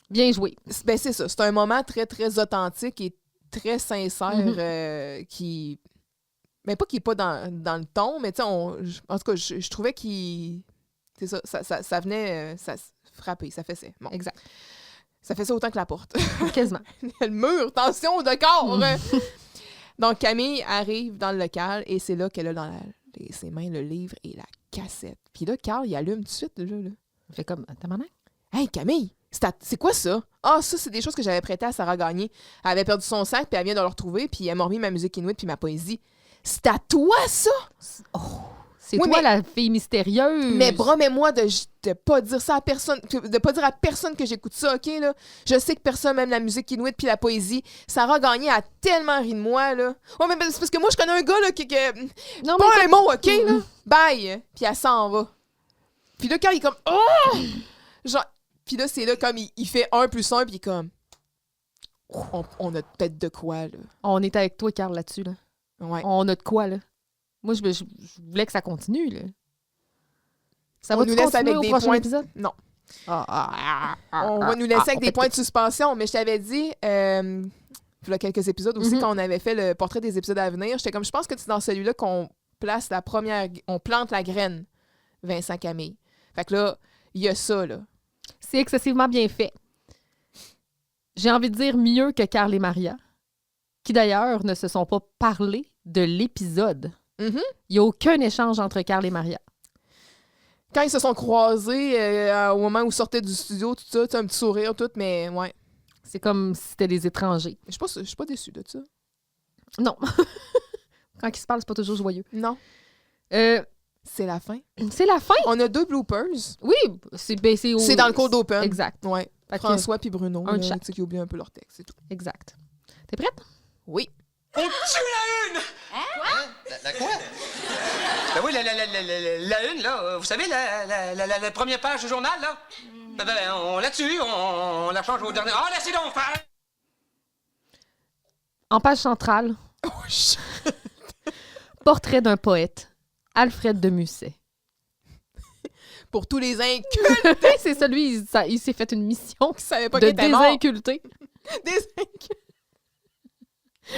Bien joué. ben c'est ça. C'est un moment très, très authentique et très sincère qui... Mais pas qu'il est pas dans le ton, mais tu sais, en tout cas, je trouvais qu'il... C'est ça, ça venait ça frapper, ça faisait. Bon. Exact. Ça fait ça autant que la porte. Quasiment. Le mur, tension de corps! Donc, Camille arrive dans le local et c'est là qu'elle a dans ses mains le livre et la cassette. Puis là, Carl, il allume tout de suite. Là. Il fait comme, t'as main? Hey, Camille, c'est quoi ça? Ah, ça, c'est des choses que j'avais prêtées à Sarah Gagné. Elle avait perdu son sac, puis elle vient de le retrouver, puis elle m'a remis ma musique inuite puis ma poésie. C'est à toi, ça? Oh, c'est Oui, toi mais- la fille mystérieuse. Mais promets-moi de pas dire ça à personne, de pas dire à personne que j'écoute ça, OK, là? Je sais que personne m'aime la musique inuite puis la poésie. Sarah Gagné a tellement ri de moi, là. Ouais, mais c'est parce que moi, je connais un gars, là, qui Non, pas mais un mot, OK, là? Bye! Puis elle s'en va. Puis là, quand il est comme... Oh! Genre... Puis là, c'est là, comme, il fait 1 plus 1, puis il est comme... On a peut-être de quoi, là. on est avec toi, Carl, là-dessus. Là. Ouais. On a de quoi, là. Moi, je voulais que ça continue, là. Ça On va nous continuer laisse avec au des prochain points... épisode? Non. On On va nous laisser avec des points de suspension. Mais je t'avais dit, il y a quelques épisodes aussi, quand on avait fait le portrait des épisodes à venir, j'étais comme, je pense que c'est dans celui-là qu'on place on plante la graine, Vincent Camille. Fait que là, il y a ça, là. C'est excessivement bien fait. J'ai envie de dire mieux que Carl et Maria, qui d'ailleurs ne se sont pas parlé de l'épisode. Mhm. Il n'y a aucun échange entre Carl et Maria. Quand ils se sont croisés, au moment où ils sortaient du studio, tout ça, tu sais, un petit sourire, tout, mais ouais. C'est comme si c'était des étrangers. Je suis pas déçue de ça. Non. Quand ils se parlent, c'est pas toujours joyeux. Non. C'est la fin. C'est la fin. On a 2 bloopers. Oui, c'est C'est dans le cold open. Exact. Ouais. Fait que- François puis Bruno, un là, chat. tu sais, qui oublient un peu leur texte, c'est tout. Exact. T'es prête? Oui. On tue la une! La quoi? Ben oui, la une, là. Vous savez, la première page du journal, là? Ben, on la tue, on la change au dernier. Ah, laissez donc faire! En page centrale, Oh, shit. portrait d'un poète, Alfred de Musset. Pour tous les incultes C'est ça, lui, il s'est fait une mission qui savaient pas de qu'il était mort. désinculter Des incultes.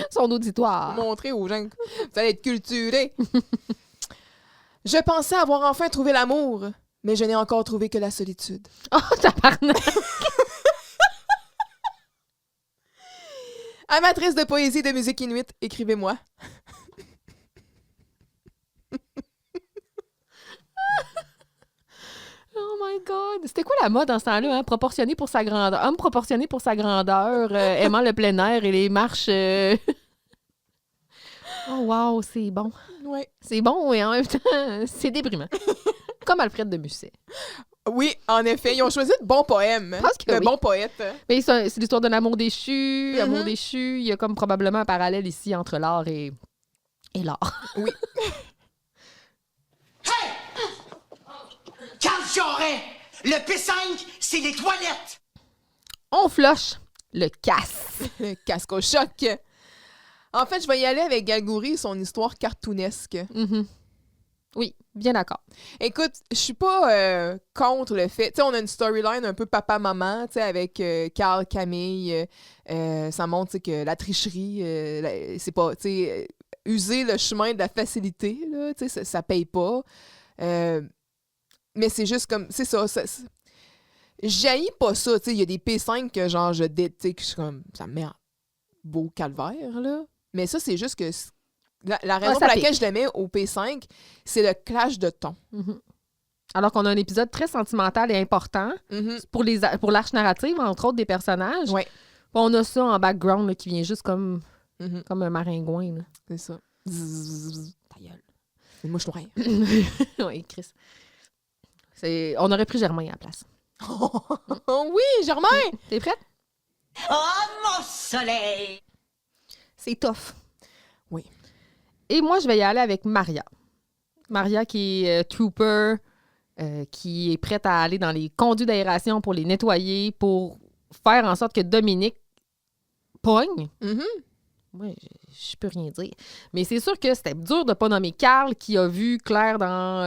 son auditoire. Montrer aux gens que vous allez être culturés. Je pensais avoir enfin trouvé l'amour, mais je n'ai encore trouvé que la solitude. Oh, tabarnak! Amatrice de poésie et de musique inuit, écrivez-moi. Oh my God! C'était quoi la mode dans ce temps-là? Hein? Proportionné pour sa grandeur. Homme proportionné pour sa grandeur, aimant le plein air et les marches... Oh wow, c'est bon. Ouais. C'est bon et en même temps, c'est déprimant. Comme Alfred de Musset. Oui, en effet, ils ont choisi de bons poèmes. Je pense que de oui. bons poètes. Mais c'est l'histoire d'un amour déchu. Mhm. Amour déchu. Il y a comme probablement un parallèle ici entre l'art et l'art. Oui. Carl Charret, le P5, c'est les toilettes. On flush le casse. Le casque au choc. En fait, je vais y aller avec Galgouri et son histoire cartoonesque. Mhm. Oui, bien d'accord. Écoute, je suis pas contre le fait... Tu sais, on a une storyline un peu papa-maman, tu sais, avec Carl, Camille. Ça montre, tu sais, que la tricherie, c'est pas... Tu sais, user le chemin de la facilité, là, tu sais, ça paye pas. Mais c'est juste comme... C'est ça. J'haïs pas ça, tu sais. Il y a des P5 que, genre, je déteste, que je suis comme... Ça me met en beau calvaire, là. Mais ça, c'est juste que... La raison pour laquelle je le mets au P5, c'est le clash de ton. Mhm. Alors qu'on a un épisode très sentimental et important Mm-hmm. pour l'arche narrative, entre autres, des personnages. Ouais. On a ça en background là, qui vient juste comme Mm-hmm. un maringouin. Là. C'est ça. Ta gueule. C'est une mouche noire. Oui, Chris. On aurait pris Germain à la place. Oui, Germain! T'es prête? Oh, mon soleil! C'est tough. Oui. Et moi, je vais y aller avec Maria. Maria qui est trooper, qui est prête à aller dans les conduits d'aération pour les nettoyer, pour faire en sorte que Dominique pogne. Mm-hmm. Moi, je peux rien dire. Mais c'est sûr que c'était dur de ne pas nommer Carl qui a vu Claire dans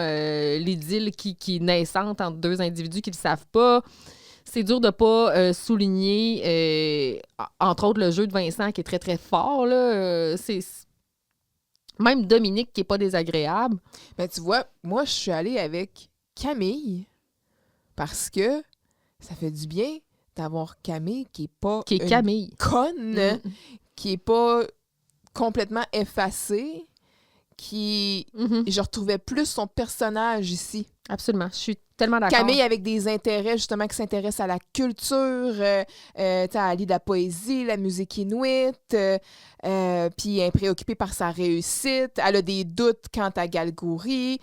l'idylle qui est naissante entre deux individus qui ne le savent pas. C'est dur de ne pas souligner, entre autres, le jeu de Vincent qui est très, très fort. Là. Même Dominique qui n'est pas désagréable. Ben, tu vois, moi, je suis allée avec Camille parce que ça fait du bien d'avoir Camille qui est pas Qui est une Camille. conne, Mm. qui est pas complètement effacée, qui... Mhm. Je retrouvais plus son personnage ici. Absolument. Je suis tellement d'accord. Camille avec des intérêts, justement, qui s'intéresse à la culture, elle lit de la poésie, la musique inuite, puis elle est préoccupée par sa réussite. Elle a des doutes quant à Galgouri.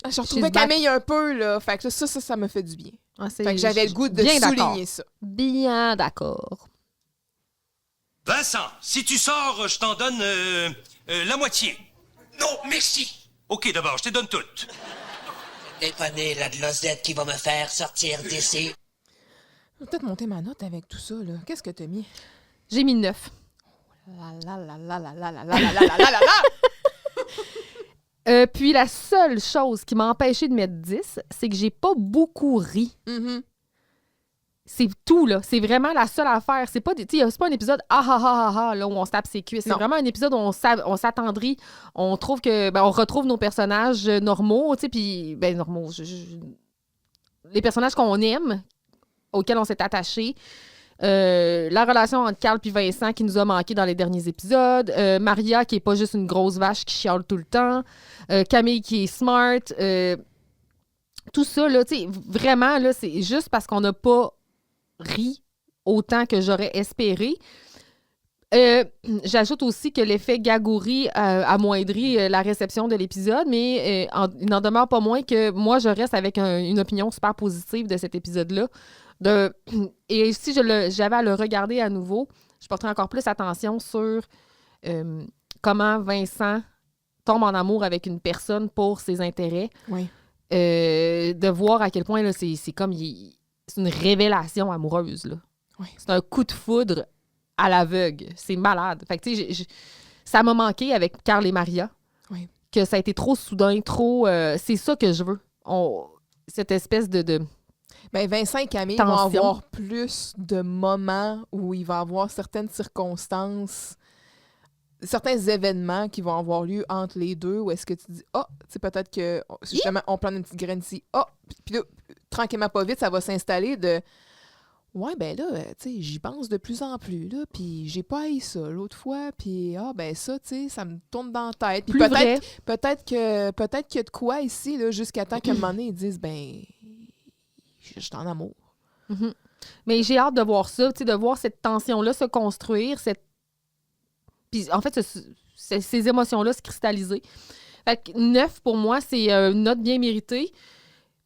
Je retrouvais She's back. Camille un peu, là. Fait que ça me fait du bien. Ah, Fait que j'avais le goût de bien souligner d'accord. ça. Bien d'accord. Vincent, si tu sors, je t'en donne la moitié. Non, merci. Ok, d'abord, je te donne toute. Dépanner la glosette qui va me faire sortir d'ici. Je vais peut-être monter ma note avec tout ça, là. Qu'est-ce que t'as mis? J'ai mis 9. La la la la la la la la la la la la la! Puis la seule chose qui m'a empêché de mettre 10, c'est que j'ai pas beaucoup ri. Mhm. C'est tout, là. C'est vraiment la seule affaire. C'est pas, c'est pas un épisode ah ah ah ah ah là, où on se tape ses cuisses. C'est Non. vraiment un épisode où on s'attendrit. On trouve que on retrouve nos personnages normaux, tu sais, puis normaux. Les personnages qu'on aime, auxquels on s'est attaché. La relation entre Carl et Vincent qui nous a manqué dans les derniers épisodes. Maria qui est pas juste une grosse vache qui chiale tout le temps. Camille qui est smart. Tout ça, là, tu sais, vraiment, là, c'est juste parce qu'on n'a pas ri autant que j'aurais espéré. J'ajoute aussi que l'effet Gagouri amoindrit la réception de l'épisode, mais il n'en demeure pas moins que moi, je reste avec une opinion super positive de cet épisode-là. Et si j'avais à le regarder à nouveau, je porterais encore plus attention sur comment Vincent tombe en amour avec une personne pour ses intérêts. Oui. De voir à quel point là, c'est comme... c'est une révélation amoureuse. Là. Oui. C'est un coup de foudre à l'aveugle. C'est malade. Fait que, tu sais, ça m'a manqué avec Carl et Maria. Oui. Que ça a été trop soudain, trop... c'est ça que je veux. Cette espèce de... Ben, Vincent et Camille Tension. vont avoir plus de moments où il va y avoir certaines circonstances certains événements qui vont avoir lieu entre les deux, où est-ce que tu dis, c'est peut-être que, justement, on plante une petite graine ici, puis là, tranquillement, pas vite, ça va s'installer de, ouais, ben là, tu sais, j'y pense de plus en plus, là, puis j'ai pas haï ça l'autre fois, puis ben ça, tu sais, ça me tourne dans la tête. Puis peut-être qu'il y a de quoi ici, là, jusqu'à temps qu'à un moment donné, ils disent, ben, je suis en amour. Mm-hmm. Mais j'ai hâte de voir ça, tu sais, de voir cette tension-là se construire, puis en fait, ces émotions-là se cristalliser. Fait que 9, pour moi, c'est une note bien méritée.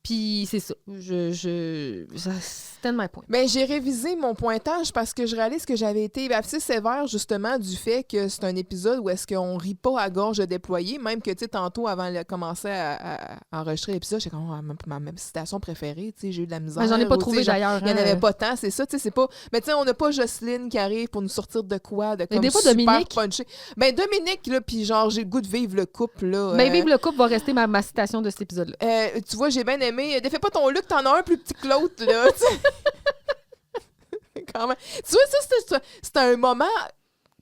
Puis c'est ça. C'était de my point. Mais j'ai révisé mon pointage parce que je réalise que j'avais été assez sévère, justement, du fait que c'est un épisode où est-ce qu'on rit pas à gorge déployée. Même que, tu sais, tantôt, avant de commencer à enregistrer l'épisode, j'étais comme ma citation préférée. Tu sais, j'ai eu de la misère. Mais j'en ai pas trouvé d'ailleurs. Il n'y en avait pas tant, c'est ça. Tu sais, c'est pas. Mais tu sais, on n'a pas Jocelyne qui arrive pour nous sortir de quoi, de comme des fois, super Dominique. punché. Ben, Dominique, là, puis genre, j'ai le goût de vivre le couple, là. Mais vivre le couple va rester ma citation de cet épisode-là. Tu vois, j'ai bien aimé. Défais pas ton look, t'en as un plus petit que l'autre, là. Quand même. Tu vois, ça, c'est un moment,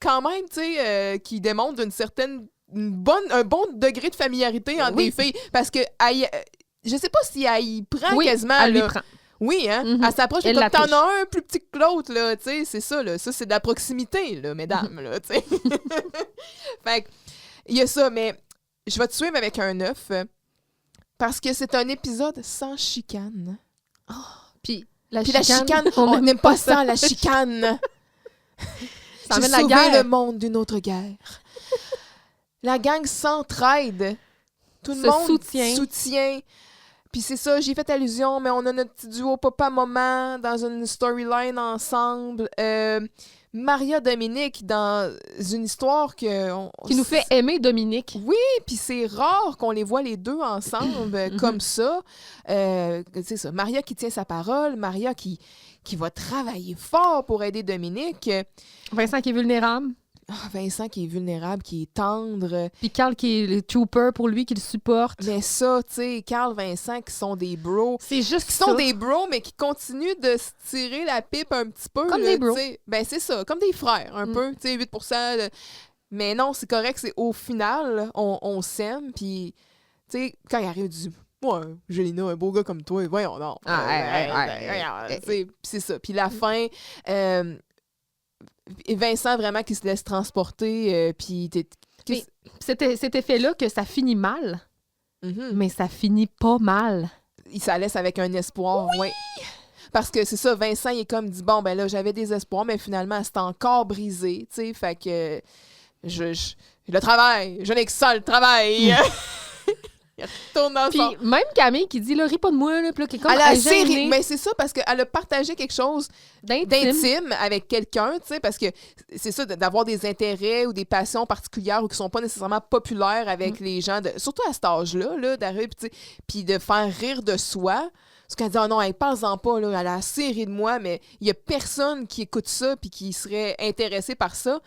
quand même, tu sais, qui démontre un bon degré de familiarité entre des filles. Parce que, je sais pas si elle y prend quasiment. Elle lui là. prend. Oui, hein? Mm-hmm. Elle s'approche, comme t'en as un plus petit que l'autre, là, tu sais, c'est ça, là. Ça, c'est de la proximité, là, mesdames, là, tu sais. Fait que, il y a ça, mais je vais te suivre avec un 9, parce que c'est un épisode sans chicane. Puis la chicane, on n'aime pas ça, la chicane. Ça J'ai amène la sauvé guerre. le monde d'une autre guerre. La gang s'entraide. Tout le Se monde soutient. Puis c'est ça, j'ai fait allusion, mais on a notre petit duo papa-maman dans une storyline ensemble. Maria Dominique dans une histoire qui nous fait aimer Dominique. Oui, puis c'est rare qu'on les voit les deux ensemble comme ça. C'est ça, Maria qui tient sa parole, Maria qui va travailler fort pour aider Dominique. Vincent qui est vulnérable. Vincent qui est vulnérable, qui est tendre. Puis Carl qui est le trooper pour lui, qui le supporte. Mais ça, tu sais, Carl, Vincent qui sont des bros. C'est juste qui sont des bros, mais qui continuent de se tirer la pipe un petit peu. Comme là, des bros. T'sais. Ben c'est ça, comme des frères un peu, tu sais, 8%. Mais non, c'est correct, c'est au final, on s'aime, puis tu sais, quand il arrive du... Ouais, Gélina, un beau gars comme toi, voyons non. C'est ça. Puis la fin... Vincent vraiment qui se laisse transporter, puis cet effet-là que ça finit mal, mais ça finit pas mal. Il s'en laisse avec un espoir, oui. Parce que c'est ça, Vincent, il est comme dit, bon, ben là, j'avais des espoirs, mais finalement, c'est encore brisé, tu sais, fait que le travail, je n'ai que ça, le travail. Il retourne dans puis son... même Camille qui dit, là, ris pas de moi, là, puis là, qui est comme Elle a gênée. mais c'est ça, parce qu'elle a partagé quelque chose d'intime avec quelqu'un, tu sais, parce que c'est ça, d'avoir des intérêts ou des passions particulières ou qui sont pas nécessairement populaires avec les gens, surtout à cet âge-là, là, d'arriver, puis de faire rire de soi. Parce qu'elle dit, oh non, elle parle-en pas, là, elle a assez ri de moi, mais il y a personne qui écoute ça puis qui serait intéressé par ça.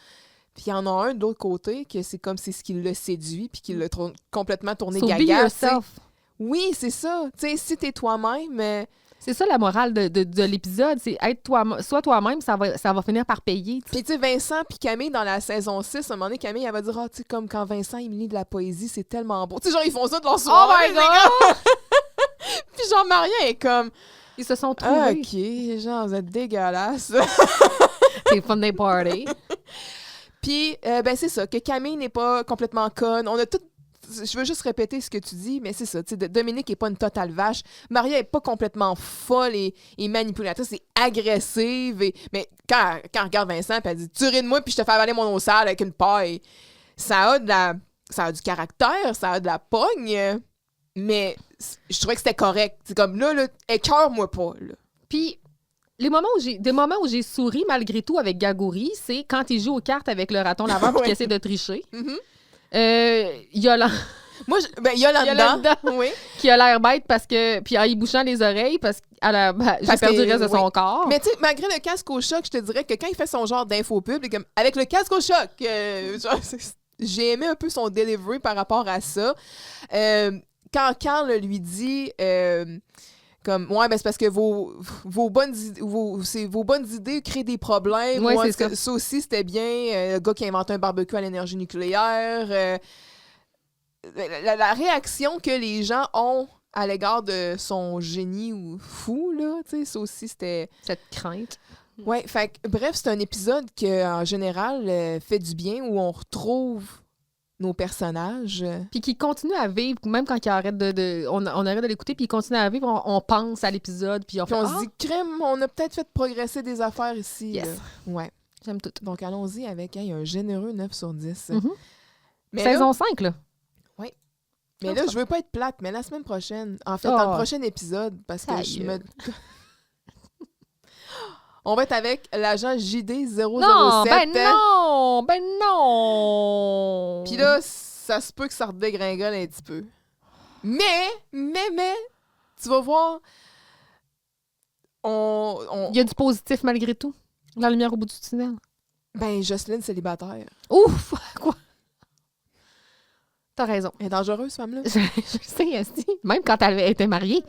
Puis il y en a un de l'autre côté que c'est comme c'est ce qui l'a séduit puis qui l'a complètement tourné gaga. Be yourself. Oui, c'est ça. Tu sais, si t'es toi-même... C'est ça la morale de l'épisode, c'est être sois toi-même, ça va finir par payer. Puis tu sais, Vincent puis Camille, dans la saison 6, à un moment donné, Camille, elle va dire, tu sais, comme quand Vincent, il me lit de la poésie, c'est tellement beau. Tu sais, genre, ils font ça de leur soirée. Oh my God! Puis genre, Maria est comme... Ils se sont trouvés. OK, genre, vous êtes dégueulasses. C'est fun day party. Puis, ben c'est ça, que Camille n'est pas complètement conne. On a tout... Je veux juste répéter ce que tu dis, mais c'est ça. Dominique n'est pas une totale vache. Maria n'est pas complètement folle et manipulatrice et agressive. Mais quand elle regarde Vincent, puis elle dit « Tu ris de moi, puis je te fais avaler mon eau sale avec une paille. » Ça a du caractère, ça a de la pogne, mais je trouvais que c'était correct. C'est comme là, écœure-moi pas. Là. Puis... des moments où j'ai souri malgré tout avec Gagouri, c'est quand il joue aux cartes avec le raton laveur pour qu'il essaie de tricher. Yolande. Moi, Yolande, oui. Qui a l'air bête parce que. Puis en y bouchant les oreilles parce qu'elle a j'ai perdu le reste de son corps. Mais tu sais, malgré le casque au choc, je te dirais que quand il fait son genre d'infopub, comme avec le casque au choc, j'ai aimé un peu son delivery par rapport à ça. Quand Carl lui dit. comme, ouais, ben c'est parce que vos bonnes idées créent des problèmes. Ouais, Moi, c'est ça aussi, c'était bien. Le gars qui a inventé un barbecue à l'énergie nucléaire. La réaction que les gens ont à l'égard de son génie ou fou, là, tu sais, ça aussi, c'était... Cette crainte. Ouais, fait que, bref, c'est un épisode qui, en général, fait du bien, où on retrouve nos personnages. Puis qui continue à vivre, même quand il arrête on arrête de l'écouter, puis il continue à vivre, on pense à l'épisode, puis on Puis fait on se dit, crème, on a peut-être fait progresser des affaires ici. Yes. Là. Ouais. j'aime tout. Donc, allons-y avec un généreux 9 sur 10. Mhm. Mais Saison 5, là. Mais là, je veux pas être plate, mais la semaine prochaine, en fait, Oh. dans le prochain épisode, parce que Ça y est. On va être avec l'agent JD007. Non, ben non! Puis là, ça se peut que ça redégringole un petit peu. Mais, tu vas voir, Il y a du positif malgré tout. La lumière au bout du tunnel. Ben, Jocelyne célibataire. Ouf! Quoi? T'as raison. Elle est dangereuse, cette femme-là. Je le sais, Esti. Même quand elle était mariée.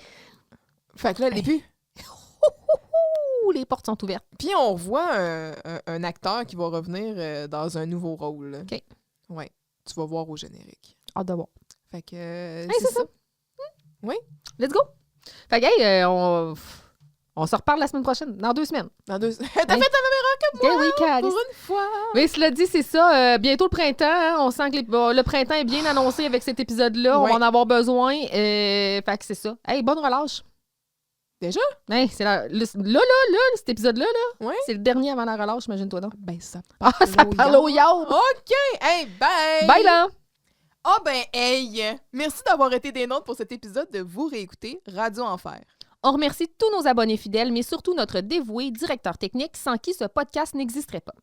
Fait que là, elle l'est plus. Ouh, les portes sont ouvertes. Puis on voit un acteur qui va revenir dans un nouveau rôle. OK. Ouais. Tu vas voir au générique. Hâte de voir. Fait que c'est ça. Oui. Let's go! Fait que, hey, on se reparle la semaine prochaine, dans 2 semaines. Dans 2... T'as Hey. fait ta même erreur que moi! Eh oui, Calice. Pour une fois! Mais cela dit, c'est ça. Bientôt le printemps. Hein, on sent que le printemps est bien annoncé avec cet épisode-là. Ouais. On va en avoir besoin. Fait que c'est ça. Hey, bonne relâche. Déjà? Hey, c'est là, cet épisode-là, là, Ouais. c'est le dernier avant la relâche, imagine-toi donc. Ben, ça Ah, ça parle au yaourt. OK! Hey, bye! Bye, là! Ah ben, hey! Merci d'avoir été des nôtres pour cet épisode de Vous réécouter Radio Enfer. On remercie tous nos abonnés fidèles, mais surtout notre dévoué directeur technique, sans qui ce podcast n'existerait pas.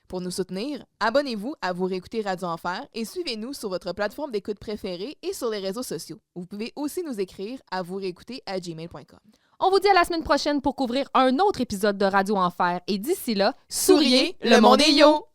Pour nous soutenir, abonnez-vous à Vous réécouter Radio Enfer et suivez-nous sur votre plateforme d'écoute préférée et sur les réseaux sociaux. Vous pouvez aussi nous écrire à vousréécouter@gmail.com. On vous dit à la semaine prochaine pour couvrir un autre épisode de Radio Enfer. Et d'ici là, Souriez, le monde est yo!